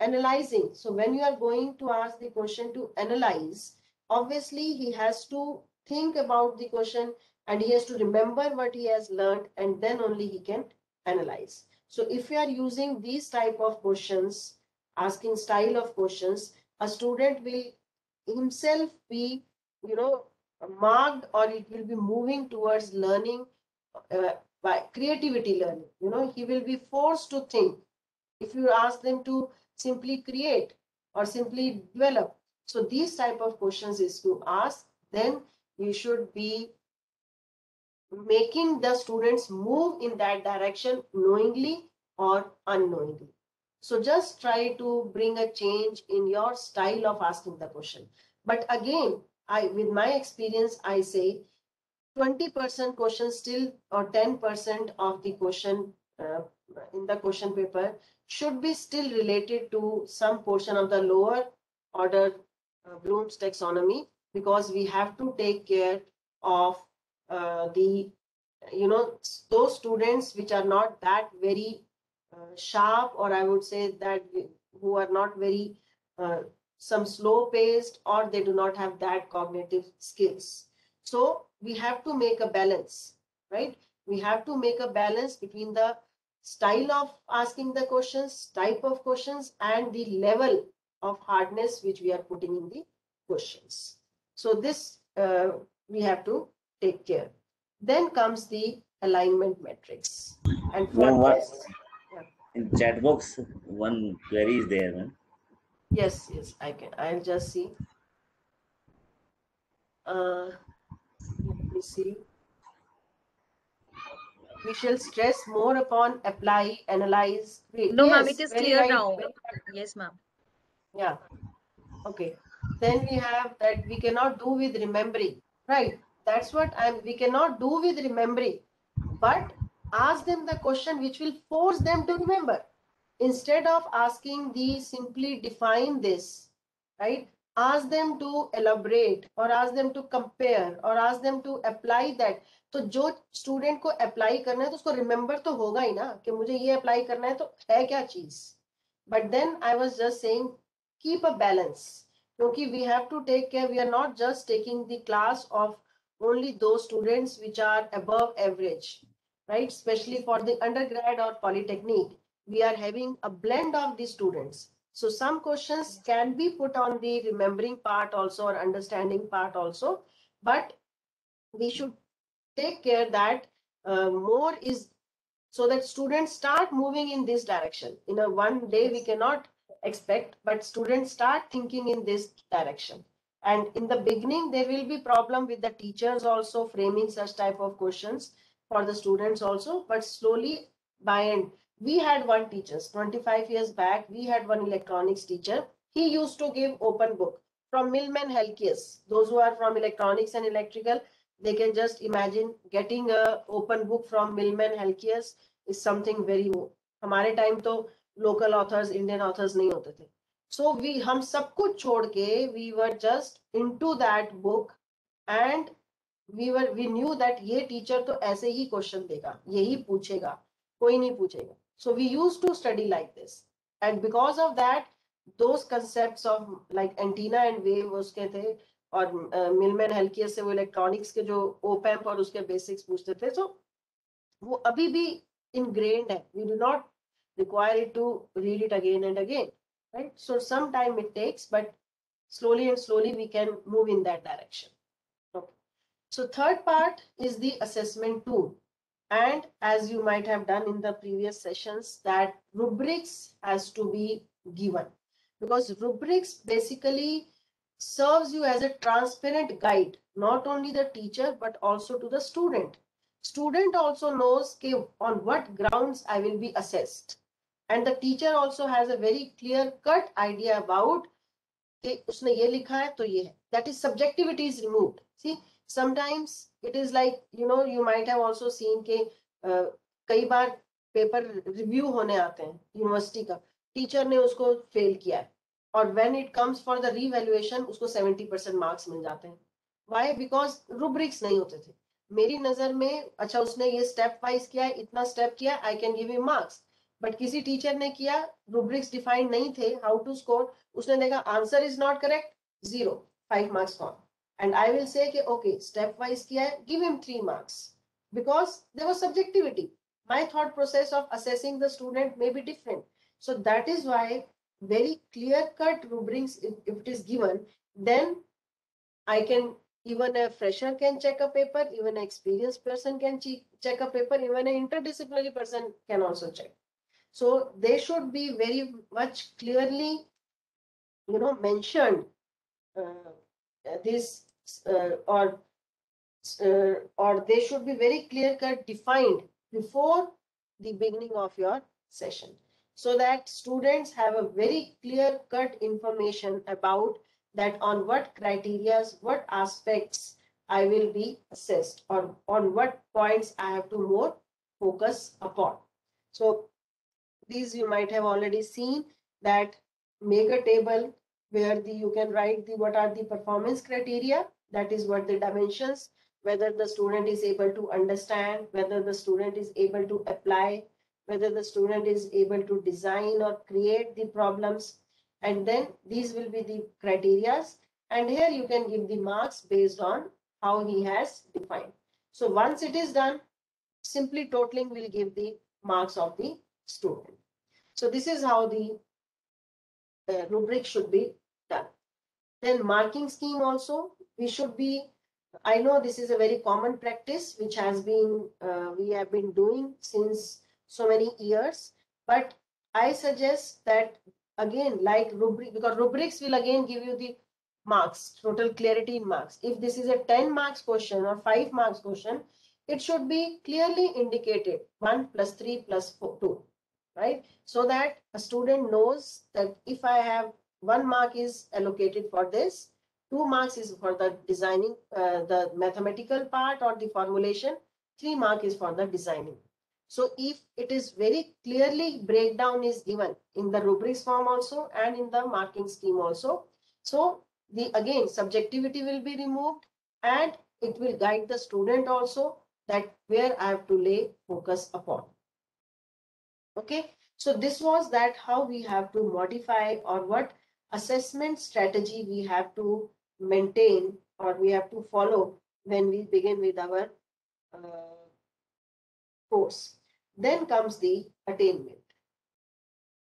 analyzing. So when you are going to ask the question to analyze, obviously he has to think about the question and he has to remember what he has learned and then only he can analyze. So if you are using these type of questions, asking style of questions, a student will himself be, marked, or it will be moving towards learning by creativity learning. He will be forced to think. If you ask them to simply create or simply develop, so these type of questions is to ask, then you should be making the students move in that direction knowingly or unknowingly. So just try to bring a change in your style of asking the question. But again, with my experience, I say 20% question still, or 10% of the question in the question paper should be still related to some portion of the lower order Bloom's taxonomy, because we have to take care of those students which are not that very sharp, or I would say that who are not very some slow paced, or they do not have that cognitive skills. So we have to make a balance, right? We have to make a balance between the style of asking the questions, type of questions, and the level of hardness which we are putting in the questions. So this we have to take care. Then comes the alignment metrics. And for this, in chat box, one query is there, man. Yes, I'll just see. Let me see. We shall stress more upon apply, analyze, create. No, yes, ma'am, it is clear right. now. Yes, ma'am. Yeah. Okay. Then we have that we cannot do with remembering. Right. That's what we cannot do with remembering. But ask them the question which will force them to remember. Instead of asking the simply define this, right? Ask them to elaborate, or ask them to compare, or ask them to apply that. तो जो student को apply करना है तो उसको remember तो होगा ही ना कि मुझे ये अप्लाई करना है, तो है क्या चीज, But then I was just saying, keep a balance. Because we have to take care, we are not just taking the class of only those students which are above average, right? Especially for the undergrad or polytechnic, we are having a blend of the students. So some questions can be put on the remembering part also or understanding part also, but we should take care that more is so that students start moving in this direction. In a one day, we cannot expect, but students start thinking in this direction. And in the beginning, there will be problem with the teachers also framing such type of questions for the students also, but slowly by end, we had one teacher, 25 years back, we had one electronics teacher. He used to give open book from Milman Helkias. Those who are from electronics and electrical, they can just imagine getting a open book from Milman Helkias is something very new. हमारे time तो local authors Indian authors नहीं होते थे. So we हम सब कुछ छोड़ के we were just into that book and we knew that ये टीचर तो ऐसे ही क्वेश्चन देगा, यही पूछेगा, कोई नहीं पूछेगा. So we used to study like this, and because of that those concepts of like antenna and wave उसके थे, और मिलमैन हेल्कियस से वो इलेक्ट्रॉनिक्स के जो ओपैम्प और उसके बेसिक्स पूछते थे. So वो अभी भी ingrained hai. We do not require it to read it again and again, right? So some time it takes, but slowly and slowly we can move in that direction. Okay. So third part is the assessment tool. And as you might have done in the previous sessions, that rubrics has to be given, because rubrics basically serves you as a transparent guide, not only the teacher, but also to the student. Student also knows on what grounds I will be assessed. And the teacher also has a very clear cut idea about कि उसने ये लिखा है तो ये है. That is subjectivity is removed. See, sometimes it is like, you might have also seen कि कई बार पेपर रिव्यू होने आते हैं यूनिवर्सिटी का, टीचर ने उसको फेल किया है, और when it comes for the revaluation उसको 70% मार्क्स मिल जाते हैं. Why? Because rubrics नहीं होते थे. मेरी नजर में अच्छा उसने ये स्टेप वाइज किया है, इतना स्टेप किया, I can give you marks. But किसी टीचर ने किया, रुब्रिक्स डिफाइंड नहीं थे, हाउ टू स्कोर, उसने देखा answer is not correct, 0, 5 marks gone. And I will say कि ओके स्टेप वाइज किया है, give him 3 marks, because there was subjectivity. My thought process of assessing the student may be different. So that is why very clear cut rubrics, if it is given, then I can, even a fresher can check a paper, even an experienced person can check a paper, even an interdisciplinary person can also check. So they should be very much clearly, mentioned this or they should be very clear cut defined before the beginning of your session, so that students have a very clear cut information about that on what criteria, what aspects I will be assessed, or on what points I have to more focus upon. So these you might have already seen, that make a table where you can write what are the performance criteria, that is what the dimensions, whether the student is able to understand, whether the student is able to apply, whether the student is able to design or create the problems. And then these will be the criteria. And here you can give the marks based on how he has defined. So once it is done, simply totaling will give the marks of the student. So this is how the rubric should be done. Then marking scheme also, we should be, I know this is a very common practice which has been, we have been doing since so many years, but I suggest that again, like rubric, because rubrics will again give you the marks, total clarity in marks. If this is a 10 marks question or 5 marks question, it should be clearly indicated 1 plus 3 plus 4, 2, right? So that a student knows that if I have 1 mark is allocated for this, 2 marks is for the designing, the mathematical part or the formulation, 3 mark is for the designing. So if it is very clearly breakdown is given in the rubrics form also and in the marking scheme also, so the again subjectivity will be removed and it will guide the student also that where I have to lay focus upon. Okay, So this was that how we have to modify, or what assessment strategy we have to maintain, or we have to follow when we begin with our course. Then comes the attainment,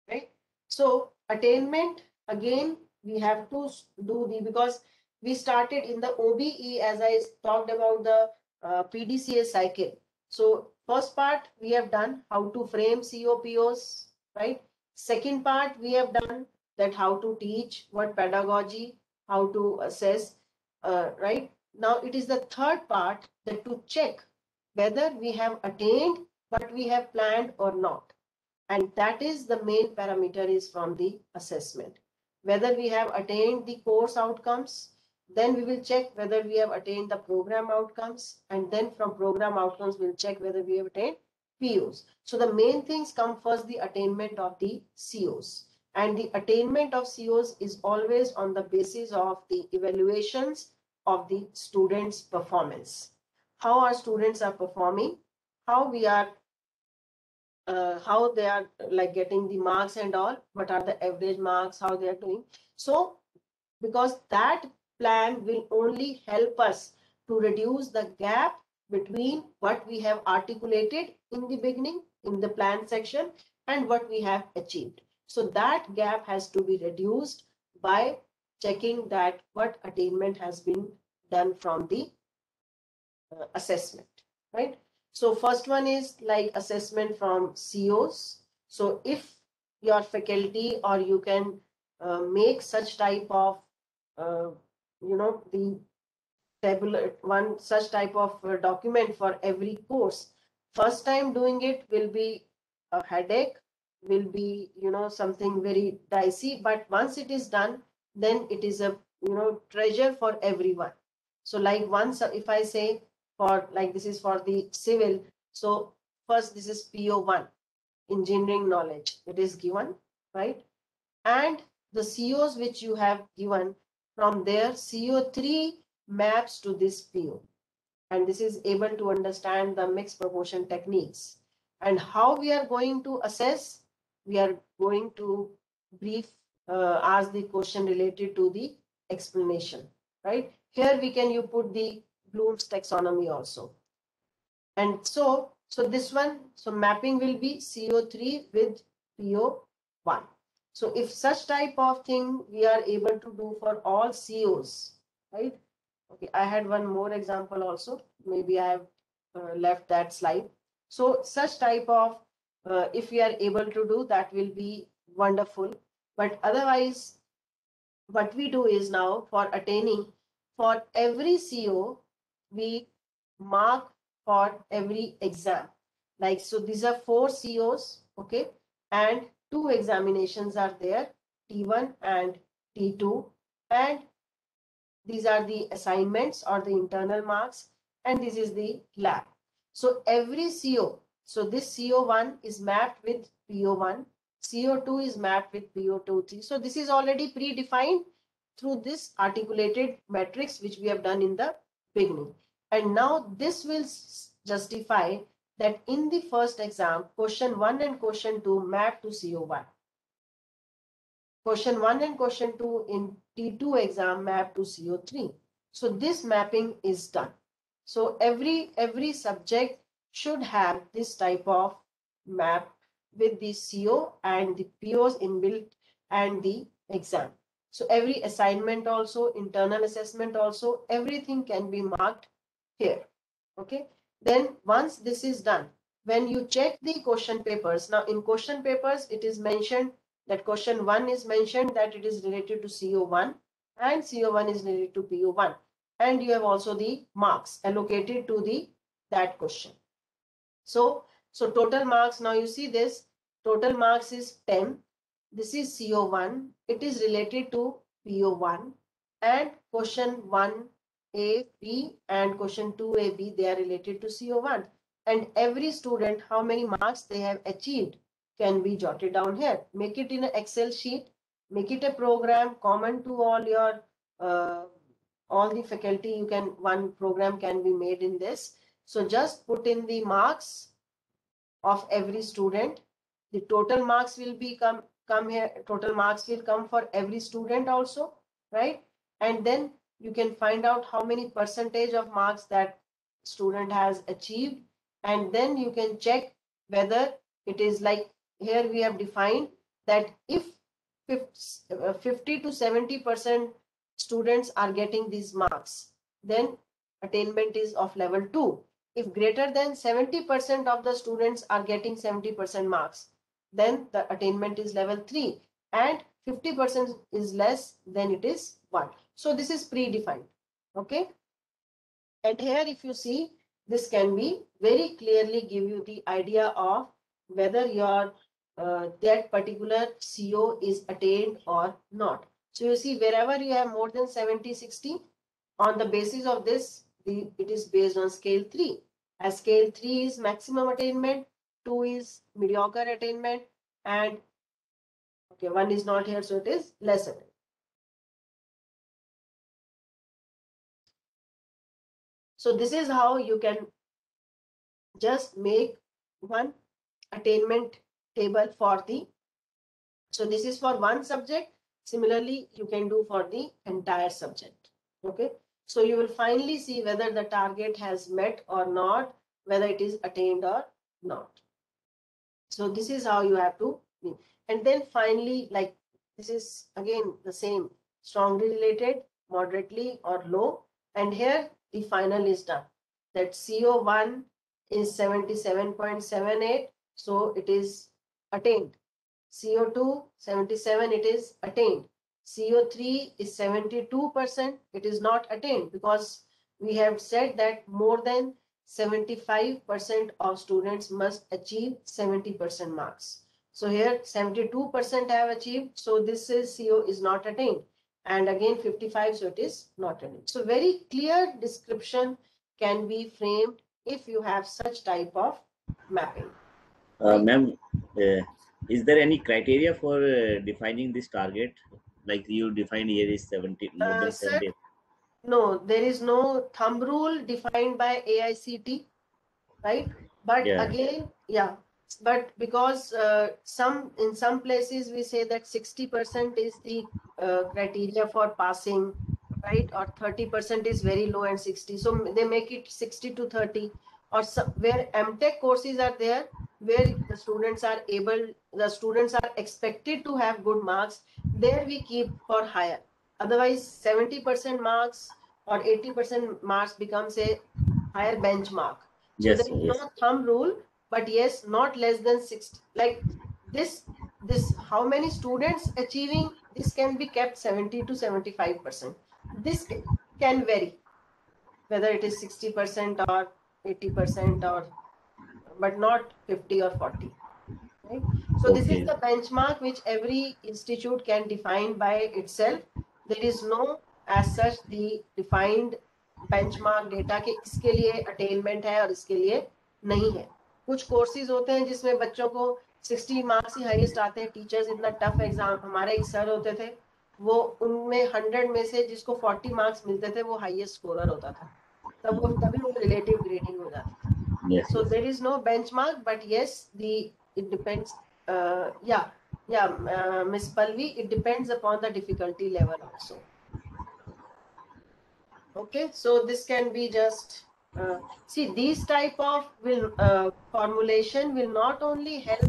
right? So attainment, again, we have to do the, because we started in the OBE, as I talked about the PDCA cycle. So first part we have done how to frame COPOs, right? Second part we have done that how to teach, what pedagogy, how to assess, right? Now it is the third part, that to check whether we have attained what we have planned or not. And that is the main parameter is from the assessment. Whether we have attained the course outcomes, then we will check whether we have attained the program outcomes, and then from program outcomes, we'll check whether we have attained POs. So the main things come first, the attainment of the COs. And the attainment of COs is always on the basis of the evaluations of the students' performance. How our students are performing, how we are how they are like getting the marks and all, what are the average marks, how they are doing. So because that plan will only help us to reduce the gap between what we have articulated in the beginning in the plan section and what we have achieved. So that gap has to be reduced by checking that what attainment has been done from the assessment, right? So first one is like assessment from COs. So if your faculty, or you can make such type of, the tabular one, such type of document for every course. First time doing it will be a headache, will be, something very dicey, but once it is done, then it is a, treasure for everyone. So like once, if I say, for like this is for the civil, so first this is PO1, engineering knowledge, it is given, right? And the COs which you have given, from there CO3 maps to this PO, and this is able to understand the mixed proportion techniques. And how we are going to assess, we are going to brief, ask the question related to the explanation, right? Here we can, you put the Bloom's taxonomy also. And so this one, so mapping will be CO3 with PO1. So if such type of thing we are able to do for all COs, right? Okay, I had one more example also. Maybe I have left that slide. So such type of, if we are able to do, that will be wonderful. But otherwise, what we do is now for attaining, for every CO, we mark for every exam. Like, so these are 4 COs, okay? And 2 examinations are there, T1 and T2. And these are the assignments or the internal marks, and this is the lab. So every CO, so this CO1 is mapped with PO1, CO2 is mapped with PO2, so this is already predefined through this articulated matrix which we have done in the beginning. And now this will justify that in the first exam, question 1 and question 2 map to CO1. Question 1 and question 2 in T2 exam map to CO3. So this mapping is done. So every subject should have this type of map with the CO and the POs inbuilt and the exam. So every assignment also, internal assessment also, everything can be marked here. Okay. Then once this is done, when you check the question papers, now in question papers, it is mentioned that question 1 is mentioned that it is related to CO1 and CO1 is related to PO1. And you have also the marks allocated to the that question. So total marks, now you see this, total marks is 10. This is CO1. It is related to PO1, and question 1A, B and question 2A, B, they are related to CO1. And every student, how many marks they have achieved can be jotted down here. Make it in an Excel sheet, make it a program common to all your all the faculty. You can, one program can be made in this. So just put in the marks of every student, the total marks will be come here. Total marks will come for every student also, right? And then you can find out how many percentage of marks that student has achieved, and then you can check whether it is like here we have defined that if 50 to 70% students are getting these marks, then attainment is of level 2. If greater than 70% of the students are getting 70% marks, then the attainment is level 3, and 50% is less, then it is 1. So this is predefined. Okay. And here if you see, this can be very clearly give you the idea of whether your that particular CO is attained or not. So you see, wherever you have more than 70, 60, on the basis of this, it is based on scale 3. As scale 3 is maximum attainment, 2 is mediocre attainment, and okay, 1 is not here, so it is less attainment. So this is how you can just make one attainment table for the, so this is for one subject. Similarly, you can do for the entire subject. Okay. So you will finally see whether the target has met or not, whether it is attained or not. So this is how you have to be. And then finally, like this is again the same, strongly related, moderately or low. And here the final is done. That CO1 is 77.78. So it is attained. CO2 77, it is attained. CO3 is 72%, it is not attained, because we have said that more than 75% of students must achieve 70% marks. So here 72% have achieved, so this is CO is not attained, and again 55, so it is not attained. So very clear description can be framed if you have such type of mapping. Ma'am, is there any criteria for defining this target? Like you defined here is 70, more than Sir, 70. no, there is no thumb rule defined by AICT, right? But Yeah. again, yeah, but because in some places we say that 60% is the criteria for passing, right? Or 30% is very low and 60. So they make it 60 to 30, or where MTech courses are there, where the students are expected to have good marks, there we keep for higher. Otherwise, 70% marks or 80% marks becomes a higher benchmark. So Yes, there is yes. no thumb rule, but yes, not less than 60. Like this, how many students achieving this can be kept 70 to 75%. This can vary, whether it is 60% or 80% or, but not 50 or 40. Right? So this is Okay. the benchmark which every institute can define by itself. There is no as such the defined benchmark data कि इसके लिए attainment है और इसके लिए नहीं है. कुछ courses होते हैं जिसमें बच्चों को 60 मार्क्स ही हाईएस्ट आते हैं. टीचर्स इतना टफ एग्जाम, हमारे एक सर होते थे, वो उनमें 100 में से जिसको 40 मार्क्स मिलते थे वो हाईएस्ट स्कोरर होता था. तभी वो रिलेटिव ग्रेडिंग हो जाती थी. Yes. So Yes. there is no benchmark, but yes, it depends. Miss Palvi, it depends upon the difficulty level also. Okay, so this can be just see, these type of formulation will not only help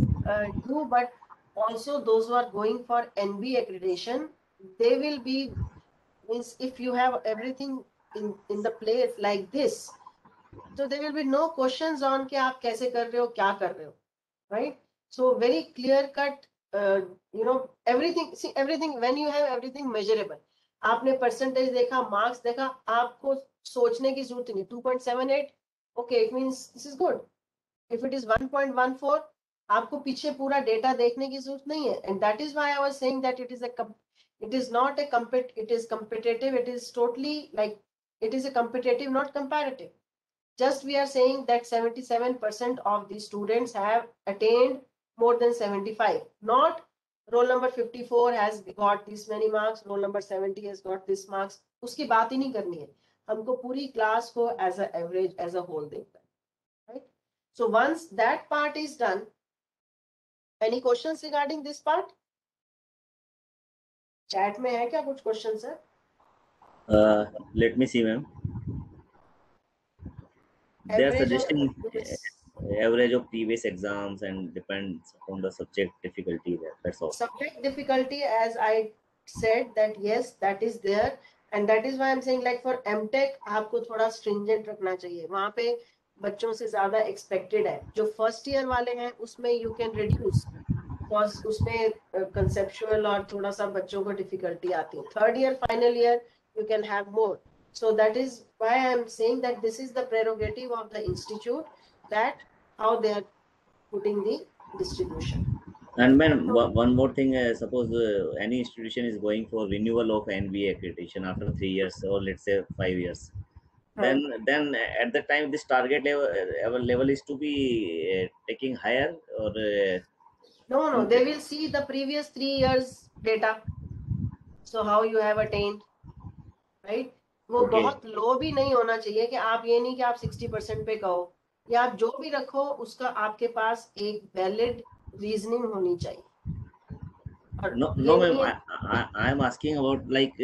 you, but also those who are going for NB accreditation. They will be, means if you have everything in the place like this, so there will be no questions on कि आप कैसे कर रहे हो, क्या कर रहे हो, right? So very clear cut, everything. See, everything, when you have everything measurable, आपने percentage देखा, marks देखा, आपको सोचने की जरूरत नहीं. 2.78, okay, it means this is good. If it is 1.14, आपको पीछे पूरा data देखने की जरूरत नहीं है. And that is why I was saying that it is not a it is competitive. It is totally like, it is a competitive, not comparative. Just we are saying that 77% of the students have attained more than 75. Not roll number 54 has got this many marks, roll number 70 has got this marks. उसकी बात ही नहीं करनी है. हमको पूरी class को as a average, as a whole देखना है. Right? So once that part is done, Any questions regarding this part? Chat में है क्या कुछ questions sir? Let me see, ma'am. They are Average suggesting yes. average of previous exams and depends on the subject difficulty. That's all. Subject difficulty, as I said, that yes, that is there, and that is why I'm saying like for MTech आपको थोड़ा stringent रखना चाहिए. वहाँ पे बच्चों से ज़्यादा expected है. जो first year वाले हैं उसमें you can reduce, because उसमें conceptual और थोड़ा सा बच्चों को difficulty आती है. Third year, final year, you can have more. So that is why I'm saying that this is the prerogative of the institute, that how they are putting the distribution. And man, one more thing. Suppose any institution is going for renewal of NBA accreditation after 3 years, or let's say 5 years. Then at the time this target level is to be taking higher, or No, they will see the previous 3 years data. So how you have attained, right? वो Okay. बहुत लो भी नहीं होना चाहिए कि आप ये नहीं कि आप 60% पे कहो, या आप जो भी रखो उसका आपके पास एक वैलिड रीजनिंग होनी चाहिए. और no, ये no, ma'am. नहीं I am asking about like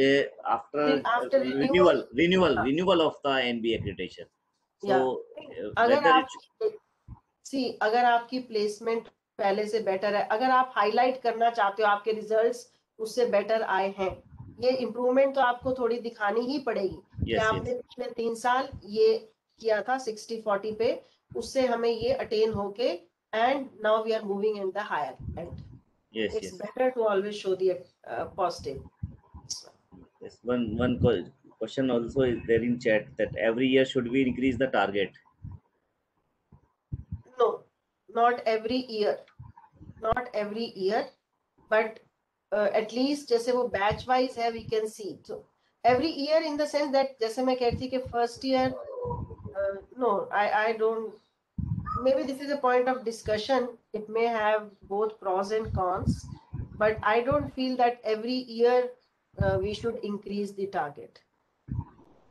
after after renewal of the NBA accreditation. So अगर whether आप अगर आपकी प्लेसमेंट पहले से बेटर है, अगर आप हाईलाइट करना चाहते हो आपके रिजल्ट्स उससे बेटर आए हैं, ये इम्प्रूवमेंट तो आपको थोड़ी दिखानी ही पड़ेगी कि आपने पिछले 3 साल ये किया था 60-40 पे, उससे हमें ये अटेन होके and now we are moving in the higher end. It's better to always show the positive. Yes, one question also is there in chat, that every year should we increase the target? No, not every year, but at least जैसे वो batch wise है, we can see. So every year in the sense that जैसे मैं कहती थी कि first year, no, I don't. Maybe this is a point of discussion. It may have both pros and cons, but I don't feel that every year we should increase the target.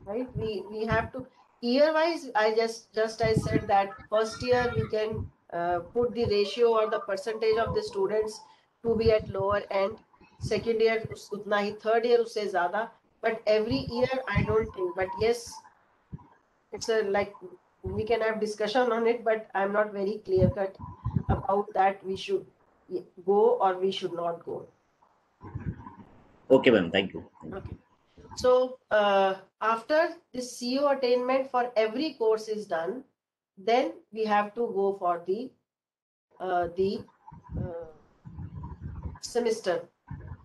Right? We have to year wise. I said that first year we can put the ratio or the percentage of the students to be at lower end. Second year utna hi, third year usse zyada. But every year I don't think. But yes, it's a like we can have discussion on it, but I'm not very clear cut about that we should go or we should not go. Okay, ma'am. Thank you. Okay. So after this CO attainment for every course is done, then we have to go for the semester,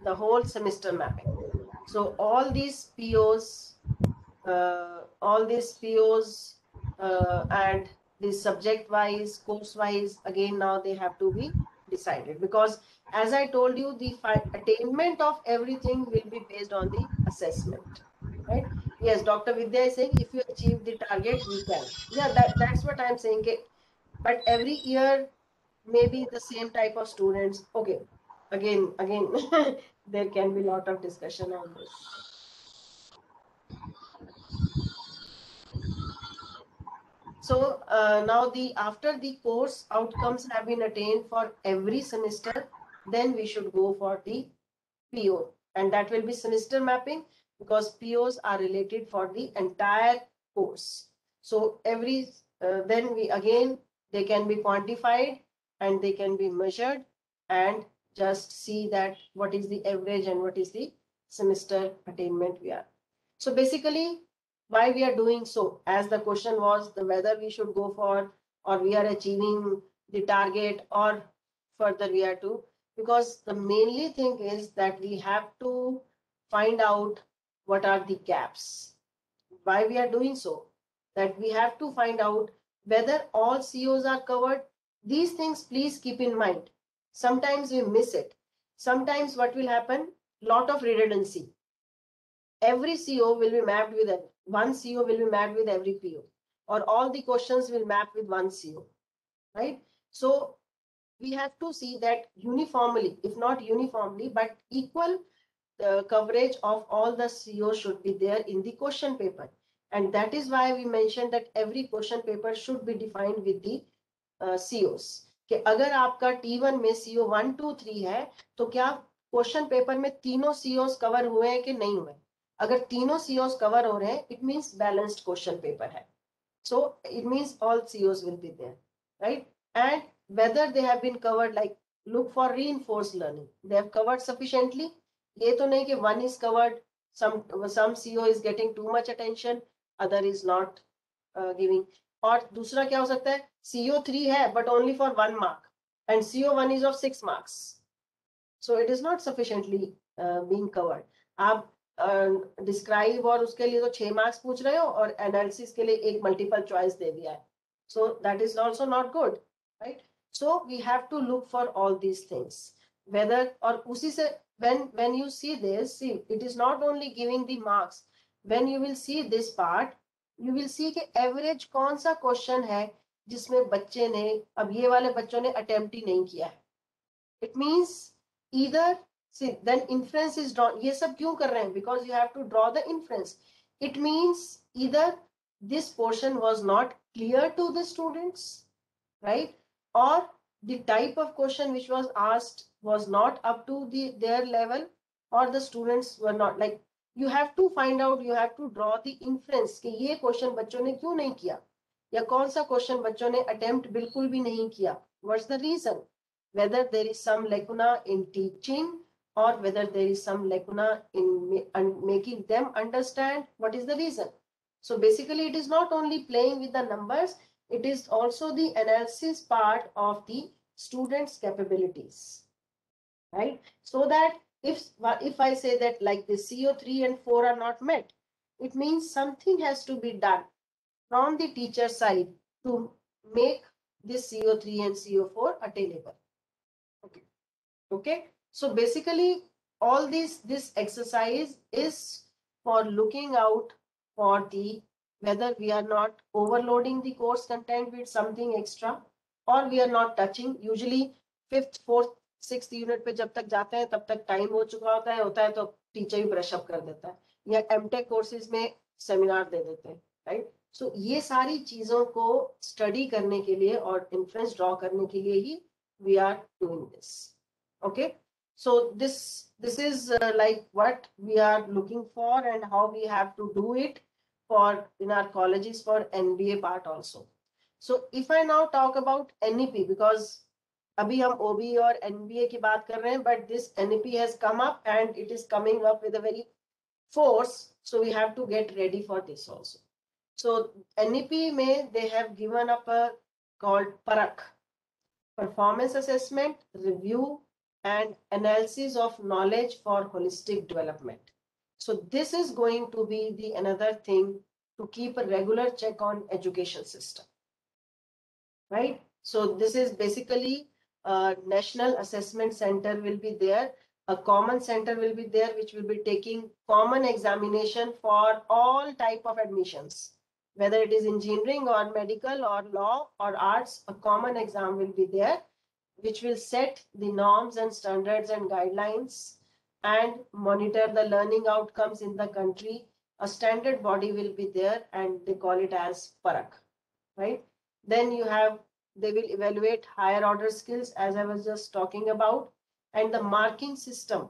the whole semester mapping. So all these POs, and the subject wise, course wise, again now they have to be decided, because as I told you, the attainment of everything will be based on the assessment, right? Yes, Dr. Vidya is saying if you achieve the target, we can. Yeah, that's what I'm saying. But every year, maybe the same type of students. Okay, again, there can be a lot of discussion on this. So now after the course outcomes have been attained for every semester, then we should go for the PO, and that will be semester mapping, because POs are related for the entire course. So then they can be quantified and they can be measured, and just see that what is the average and what is the semester attainment we are. So basically, why we are doing so, as the question was the whether we should go for or we are achieving the target or further we are to, because the mainly thing is that we have to find out what are the gaps. Why we are doing so, that we have to find out whether all COs are covered. These things please keep in mind. Sometimes we miss it. Sometimes what will happen, lot of redundancy. Every CO will be mapped with one CO will be mapped with every PO, or all the questions will map with one CO, right? So we have to see that uniformly, if not uniformly, but equal coverage of all the COs should be there in the question paper. And that is why we mentioned that every question paper should be defined with the COs. कि अगर आपका T1 में CO 1, 2, 3 है तो क्या question paper में तीनों COs cover हुए हैं कि नहीं हुए. अगर तीनों COs कवर हो रहे हैं, it means balanced question paper है. So it means all COs will be there, right? And whether they have been covered, like look for reinforced learning. They have covered sufficiently. ये तो नहीं कि one is covered, some CO is getting too much attention, other is not giving. और दूसरा क्या हो सकता है, CO 3 है but only for 1 mark and CO 1 is of 6 marks. So it is not sufficiently being covered. आप describe और उसके लिए तो 6 मार्क्स पूछ रहे हो और एनालिसिस के लिए एक मल्टीपल चॉइस दे दिया है. So that is also not good, right? So we have to look for all these things whether. और उसी से when you see this, see it is not only giving the marks. When you will see this part, you will see कि average कौन सा question है जिसमें बच्चे ने, अब ये वाले बच्चों ने अटेम्प्ट ही नहीं किया है. It means either, see, then inference is drawn. ये सब क्यों कर रहे हैं? Because you have to draw the inference. It means either this portion was not clear to the students, right? Or the type of question which was asked was not up to their level, or the students were not, like, you have to find out, you have to draw the inference कि ये question बच्चों ने क्यों नहीं किया, या कौन सा question बच्चों ने attempt बिल्कुल भी नहीं किया. What's the reason? Whether there is some lacuna in teaching, or whether there is some lacuna in making them understand what is the reason. So basically it is not only playing with the numbers, it is also the analysis part of the students' capabilities, right? So that if I say that like the CO 3 and 4 are not met, it means something has to be done from the teacher side to make this CO 3 and CO 4 attainable. Okay, so basically all this exercise is for looking out for the whether we are not overloading the course content with something extra, or we are not touching. Usually 5th, 4th, 6th unit पे जब तक जाते हैं तब तक time हो चुका होता है तो टीचर भी ब्रश अप कर देता है, या एमटेक कोर्सेज में सेमिनार दे देते हैं, राइट? सो ये सारी चीजों को स्टडी करने के लिए और इन्फ्रेंस ड्रॉ करने के लिए ही we are doing this. Okay, so this is like what we are looking for and how we have to do it for in our colleges for NBA part also. So if I now talk about NEP, because अभी हम OB और NBA की बात कर रहे हैं, but this NEP has come up and it is coming up with a very force, so we have to get ready for this also. So NEP में they have given up a called PARAK, Performance Assessment, Review and Analysis of Knowledge for Holistic Development. So this is going to be the another thing to keep a regular check on education system, right? So this is basically a National Assessment Center will be there. A common center will be there, which will be taking common examination for all type of admissions. Whether it is engineering or medical or law or arts, a common exam will be there, which will set the norms and standards and guidelines and monitor the learning outcomes in the country. A standard body will be there and they call it as PARAK, right? Then you have, they will evaluate higher order skills as I was just talking about, and the marking system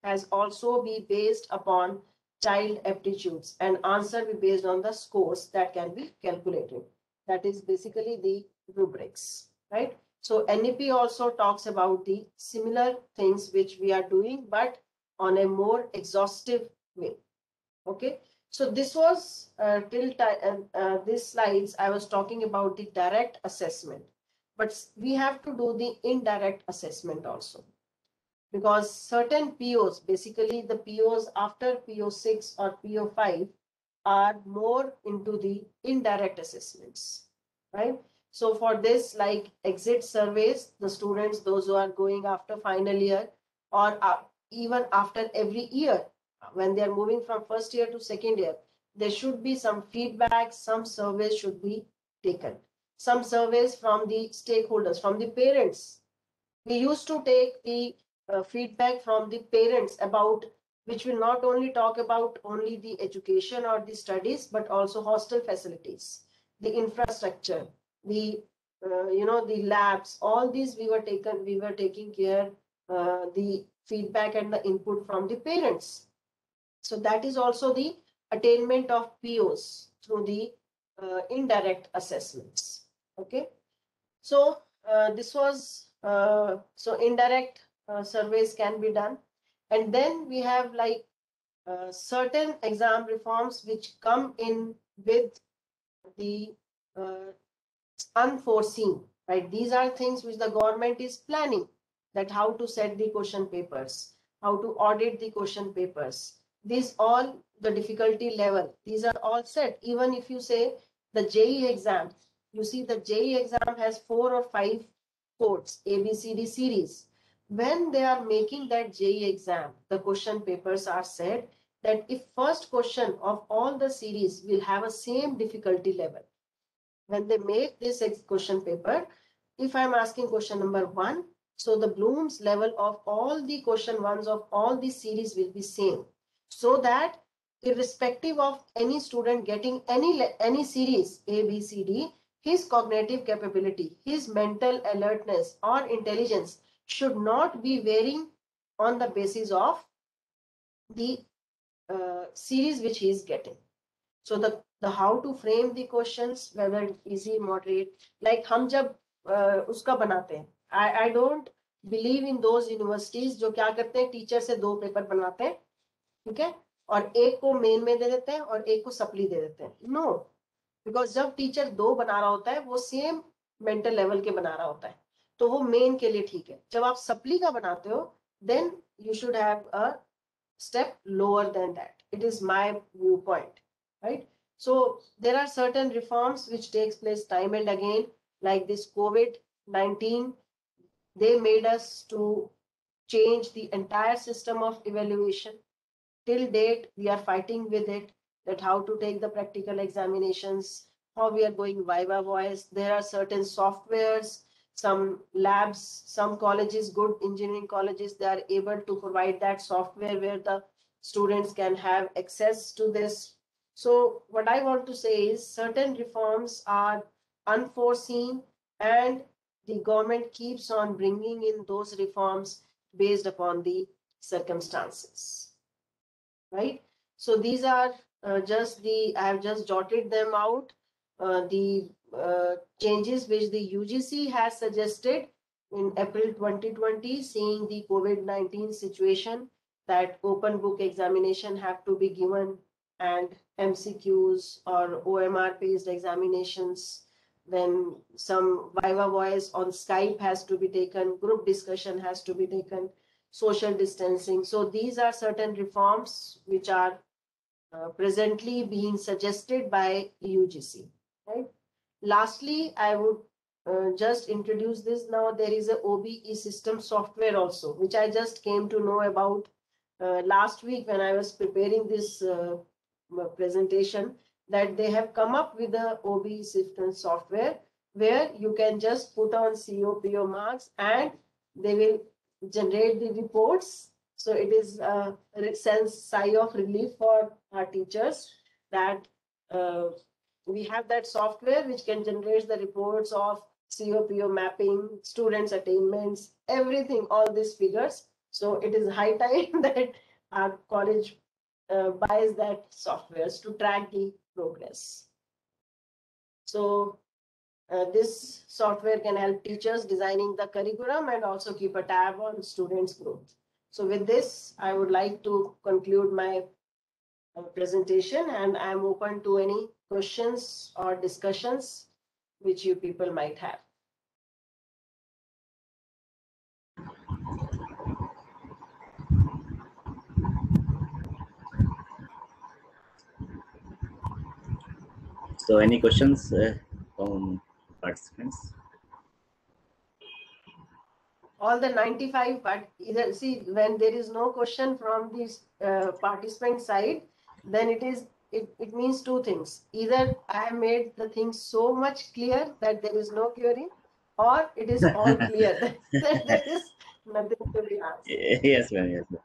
has also be based upon child aptitudes and answer be based on the scores that can be calculated. That is basically the rubrics, right? So NEP also talks about the similar things which we are doing, but on a more exhaustive way. Okay, so this was till this slides I was talking about the direct assessment, but we have to do the indirect assessment also, because certain POs, basically the POs after PO6 or PO5 are more into the indirect assessments, right? So for this, like exit surveys, the students, those who are going after final year or even after every year, when they are moving from first year to second year, there should be some feedback, some surveys should be taken. Some surveys from the stakeholders, from the parents. We used to take the feedback from the parents about, which will not only talk about only the education or the studies, but also hostel facilities, the infrastructure, the the labs, all these we were taking care, the feedback and the input from the parents. So that is also the attainment of POs through the indirect assessments. Okay. So this was, so indirect surveys can be done. And then we have like certain exam reforms which come in with the unforeseen, right? These are things which the government is planning, that how to set the question papers, how to audit the question papers. These all, the difficulty level, these are all set. Even if you say the JEE exam, you see the JEE exam has 4 or 5 codes, ABCD series. When they are making that JEE exam, the question papers are said that if first question of all the series will have a same difficulty level, when they make this question paper, if I'm asking question number 1, so the Bloom's level of all the question ones of all the series will be same, so that irrespective of any student getting any series A, B, C, D, his cognitive capability, his mental alertness or intelligence should not be varying on the basis of the series which he is getting. So the how to frame the questions, whether easy, moderate, like हम जब उसका बनाते हैं, I don't believe in those universities जो क्या करते हैं, teacher से 2 पेपर बनवाते हैं, ठीक है, और एक को मेन में दे देते हैं और एक को सप्ली दे देते हैं. नो, बिकॉज जब टीचर 2 बना रहा होता है वो सेम मेंटल लेवल के बना रहा होता है, तो वो मेन के लिए ठीक है. जब आप सप्ली का बनाते हो, then you should have a step lower than that. It is my viewpoint, right? So there are certain reforms which takes place time and again, like this COVID-19. They made us to change the entire system of evaluation. Till date, we are fighting with it, that how to take the practical examinations, how we are going viva voice. There are certain softwares, some labs, some colleges, good engineering colleges, they are able to provide that software where the students can have access to this. So what I want to say is certain reforms are unforeseen, and the government keeps on bringing in those reforms based upon the circumstances, right? So these are just I have just jotted them out, the changes which the UGC has suggested in April 2020, seeing the COVID-19 situation, that open book examination have to be given, and MCQs or OMR based examinations, then some viva voice on Skype has to be taken, group discussion has to be taken, social distancing. So these are certain reforms which are presently being suggested by UGC, right? Lastly, I would just introduce this now. There is a OBE system software also, which I just came to know about last week when I was preparing this presentation, that they have come up with the OBE system software where you can just put on COPO marks and they will generate the reports. So it is a sigh of relief for our teachers that we have that software which can generate the reports of COPO mapping, students' attainments, everything, all these figures. So it is high time that our college buys that software to track the progress. So this software can help teachers designing the curriculum and also keep a tab on students' growth. So with this, I would like to conclude my presentation, and I'm open to any questions or discussions which you people might have. So any questions from participants? All the 95, but either see, when there is no question from this participant side, then it means 2 things. Either I have made the thing so much clear that there is no query, or it is all clear that there is nothing to be asked. Yes, ma'am. Yes, ma'am.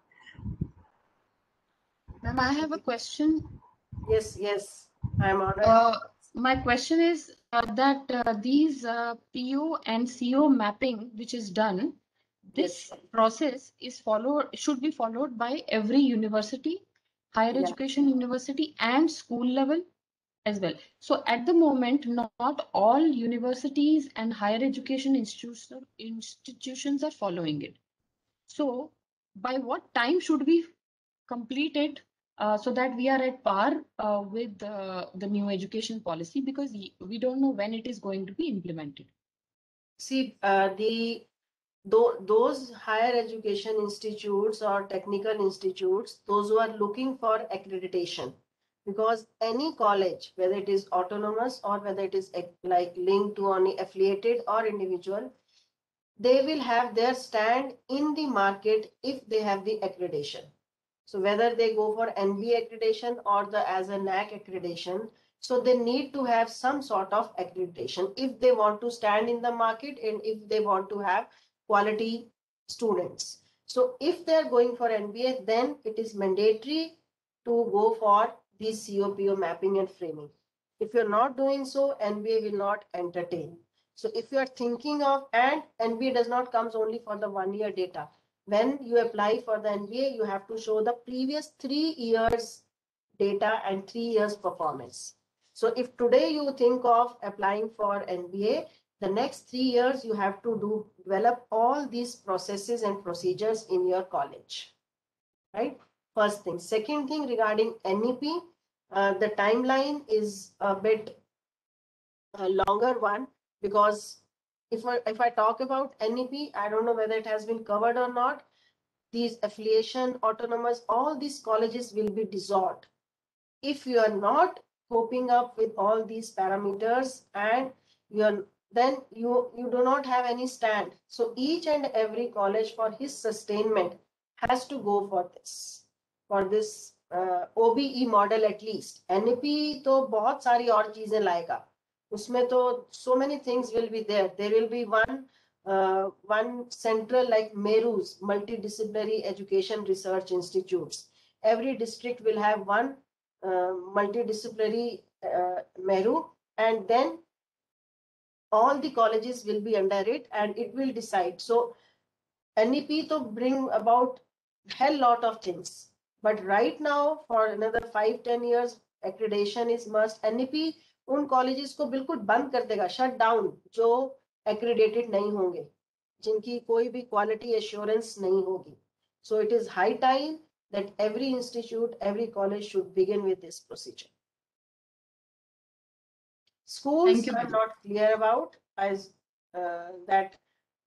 Ma'am, I have a question. Yes, I am honored. My question is, that these PO and CO mapping, which is done, this Yes. process is should be followed by every university, higher Yeah. education university, and school level as well. So at the moment, not all universities and higher education institutions are following it. So by what time should we complete it so that we are at par with the new education policy, because we don't know when it is going to be implemented. See, those higher education institutes or technical institutes, those who are looking for accreditation, because any college, whether it is autonomous or whether it is like linked to only affiliated or individual, they will have their stand in the market if they have the accreditation. So whether they go for NBA accreditation or the as a NAC accreditation, so they need to have some sort of accreditation if they want to stand in the market and if they want to have quality students. So if they're going for NBA, then it is mandatory to go for this COPO mapping and framing. If you're not doing so, NBA will not entertain. So if you are thinking of, and NBA does not comes only for the 1 year data. When you apply for the NBA, you have to show the previous 3 years data and 3 years performance. So if today you think of applying for NBA, the next 3 years you have to develop all these processes and procedures in your college, right? First thing. Second thing regarding NEP, the timeline is a bit longer one, because if I talk about NEP, I don't know whether it has been covered or not. These affiliation, autonomous, all these colleges will be dissolved if you are not coping up with all these parameters, and then you do not have any stand. So each and every college for his sustainment has to go for this OBE model at least. NEP तो बहुत सारी और चीजें लाएगा, उसमें तो so many things will be there. There will be one central like MERUs, multidisciplinary education research institutes. Every district will have one multidisciplinary MERU, and then all the colleges will be under it and it will decide. So NEP to bring about hell lot of things, but right now for another 5-10 years accreditation is must. NEP उन colleges को बिल्कुल बंद कर देगा, shut down, जो accredited नहीं होंगे, जिनकी कोई भी quality assurance नहीं होगी. So it is high time that every institute, every college should begin with this procedure. Schools are not clear about as that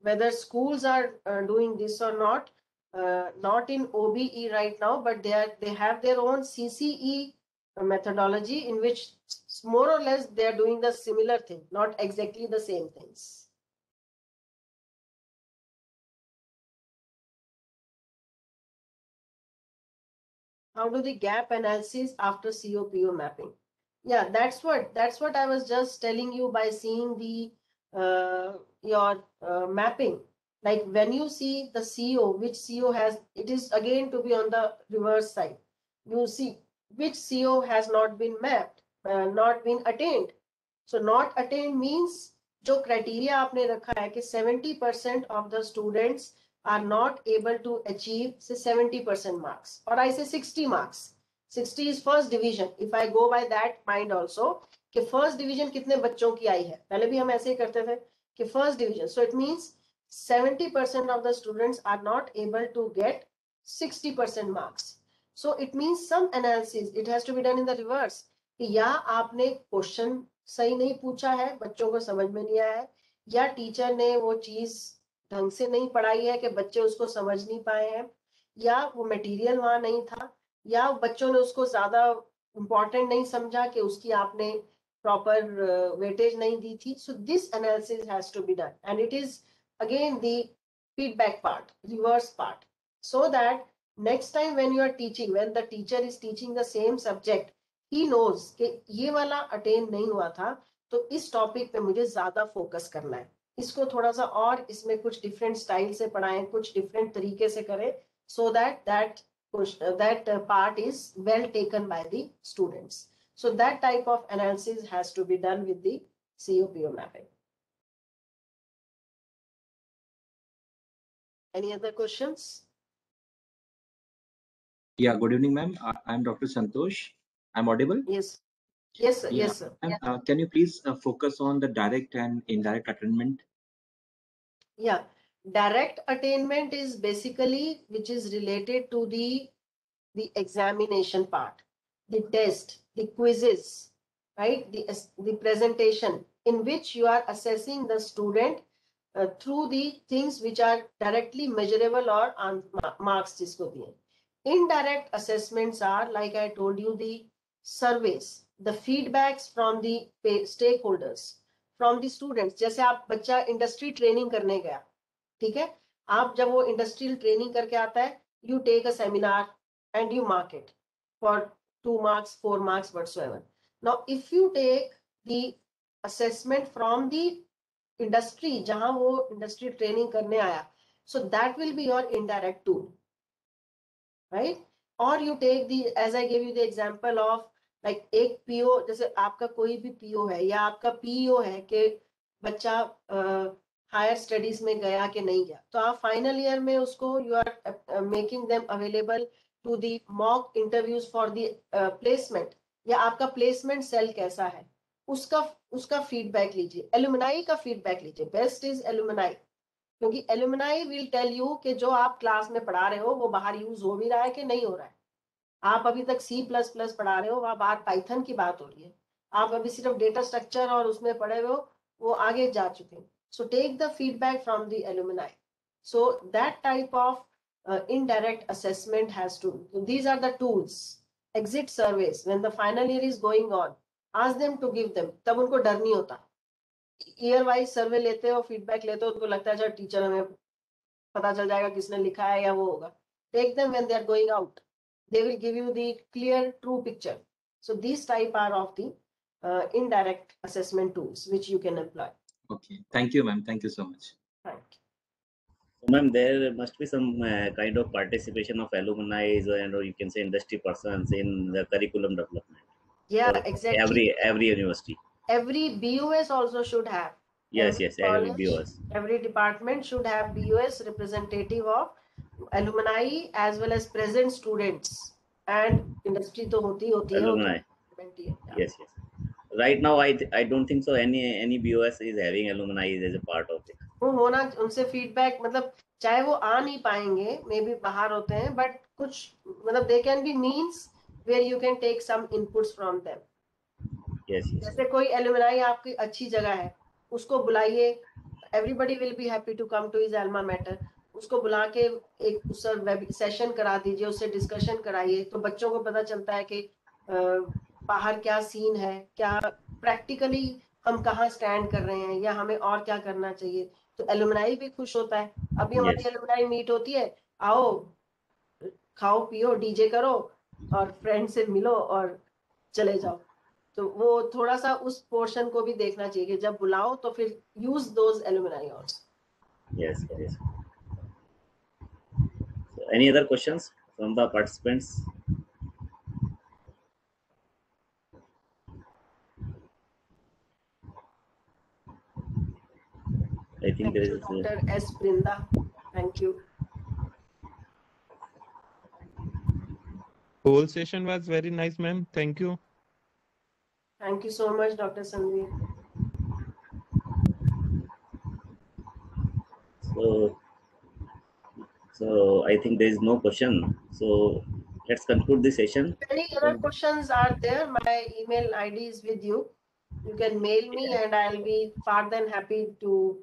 whether schools are doing this or not. Not in OBE right now, but they have their own CCE methodology in which more or less they are doing the similar thing, not exactly the same things. How do the gap analysis after COPO mapping? Yeah, that's what I was just telling you by seeing the your mapping. Like when you see the CO, which CO has, it is again to be on the reverse side. You see which CO has not been mapped, not been attained. So not attained means जो criteria आपने रखा है कि 70% of the students are not able to achieve say 70% marks, or I say 60 marks. 60 is first division. If I go by that mind also, कि first division कितने बच्चों की आई है, पहले भी हम ऐसे ही करते थे कि first division. So it means 70% of the students are not able to get 60% marks. So it means some analysis, it has to be done in the reverse. कि या आपने क्वेश्चन सही नहीं पूछा है, बच्चों को समझ में नहीं आया है, या टीचर ने वो चीज ढंग से नहीं पढ़ाई है कि बच्चे उसको समझ नहीं पाए हैं, या वो मटेरियल वहां नहीं था, या बच्चों ने उसको ज्यादा इंपॉर्टेंट नहीं समझा कि उसकी आपने प्रॉपर वेटेज नहीं दी थी. So this analysis has to be done, and it is again the feedback part, reverse part, so that next time when you are teaching, when the teacher is teaching the same subject, he knows कि ये वाला attain नहीं हुआ था, तो इस topic पे मुझे ज्यादा फोकस करना है, इसको थोड़ा सा और इसमें कुछ डिफरेंट स्टाइल से पढ़ाएं, कुछ डिफरेंट तरीके से करें, so that part is well taken by the students. So that type of analysis has to be done with the COPO mapping. Any other questions? Yeah, good evening, ma'am. I'm Dr. Santosh. I'm audible? Yes. Yes, sir. Yeah. Yes, sir. Ma'am, can you please focus on the direct and indirect attainment? Yeah. Direct attainment is basically which is related to the examination part, the test, the quizzes, right? The presentation in which you are assessing the student through the things which are directly measurable or on marks जिसको दिए. Indirect assessments are, like I told you, the surveys, the feedbacks from the stakeholders, from the students. जैसे आप बच्चा industry training करने गया, ठीक है, आप जब वो इंडस्ट्रियल ट्रेनिंग करके आता है, you take a seminar and you mark it for 2 marks, 4 marks, whatsoever. Now, if you take the assessment from the industry, जहां वो industry training करने आया, so that will be your indirect tool, right? Or you take the, as I gave you the example of like एक PO, जैसे आपका कोई भी PO है या आपका PO है कि बच्चा हायर स्टडीज में गया कि नहीं गया, तो आप फाइनल ईयर में उसको you are making them available to the mock interviews for the placement, या आपका प्लेसमेंट सेल कैसा है उसका फीडबैक लीजिए, एलुमनाई का फीडबैक लीजिए. बेस्ट इज एलुमनाई, क्योंकि एलुमनाई विल टेल यू कि जो आप क्लास में पढ़ा रहे हो वो बाहर यूज हो भी रहा है कि नहीं हो रहा है. आप अभी तक C++ पढ़ा रहे हो, वहां बाहर पाइथन की बात हो रही है, आप अभी सिर्फ डेटा स्ट्रक्चर और उसमें पढ़े हुए हो, वो आगे जा चुके हैं. So take the feedback from the alumni. So that type of indirect assessment has to, these are the tools. Exit surveys, when the final year is going on, ask them to give them, तब उनको डर नहीं होता. Year wise survey लेते हो, feedback लेते हो, उनको लगता है अच्छा टीचर हमें पता चल जाएगा किसने लिखा है या वो होगा. Take them when they are going out. They will give you the clear, true picture. So these type are of the indirect assessment tools which you can employ. Okay. Thank you, ma'am. Thank you so much. Thank you. So, ma'am, there must be some kind of participation of alumni and, or you can say industry persons in the curriculum development. Yeah, for exactly. every university. Every BOS also should have. Yes, Every yes, every college, BOS. every department should have BOS representative of alumni as well as present students, and industry to hoti hai. Alumni. Yeah. Yes, yes. Right now, I don't think so. Any BOS is having alumni as a part of it. वो होना, उनसे feedback, मतलब चाहे वो आ नहीं पाएंगे, may be बाहर होते हैं, बट कुछ मतलब they can be means where you can take some inputs from them. Yes, yes. जैसे कोई एलुमनाई आपकी अच्छी जगह है, उसको बुलाइए, everybody will be happy to come to his alma mater. उसको बुला के एक उसका वेब सेशन करा दीजिए, उससे डिस्कशन कराइए, तो बच्चों को पता चलता है कि बाहर क्या सीन है, क्या प्रैक्टिकली हम कहाँ स्टैंड कर रहे हैं या हमें और क्या करना चाहिए. तो एलुमनाई भी खुश होता है. अभी हमारी Yes. एलुमनाई मीट होती है, आओ खाओ पियो डीजे करो और फ्रेंड से मिलो और चले जाओ. तो वो थोड़ा सा उस पोर्शन को भी देखना चाहिए कि जब बुलाओ तो फिर use those alumni also. Yes, yes. So, any other questions from the participants? I think there is. Dr. S. Brinda, thank you. Whole session was very nice, ma'am. Thank you. Thank you so much, Dr. Sanveer. So I think there is no question. So let's conclude this session. If any other questions are there, my email ID is with you. You can mail me and I'll be far than happy to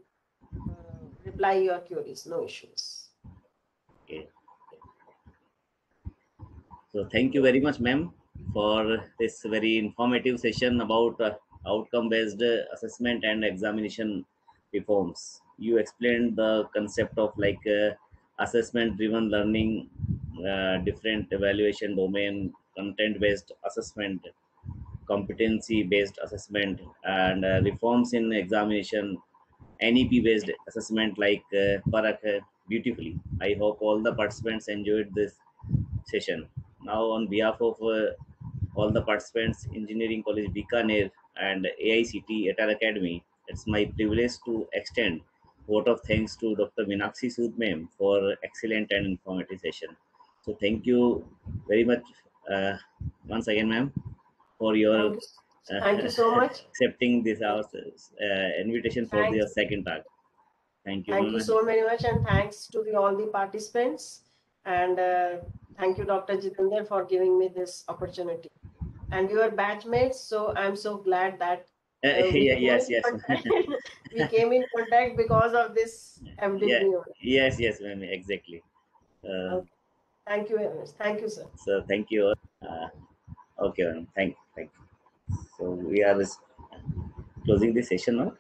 reply your queries. No issues. Okay. So thank you very much, ma'am, for this very informative session about outcome-based assessment and examination reforms. You explained the concept of like assessment-driven learning, different evaluation domain, content-based assessment, competency-based assessment, and reforms in examination, NEP-based assessment like Parakh beautifully. I hope all the participants enjoyed this session. Now, on behalf of all the participants, Engineering College Bikaner and AICT Atal Academy, it's my privilege to extend vote of thanks to Dr. Meenakshi Sood ma'am for excellent and informative session. So thank you very much once again, ma'am, for your Thank you so much. accepting this our invitation for the Thanks. second talk. Thank you, Thank you ma'am. so very much, and thanks to all the participants. And thank you, Dr. Jitendra, for giving me this opportunity. And your batchmates, so I'm so glad that Yes. we came in contact because of this Yeah, FDP. yes, ma'am, exactly. Okay. Thank you very much. Thank you, sir. So thank you. Okay, ma'am. Thank you. So we are closing the session now.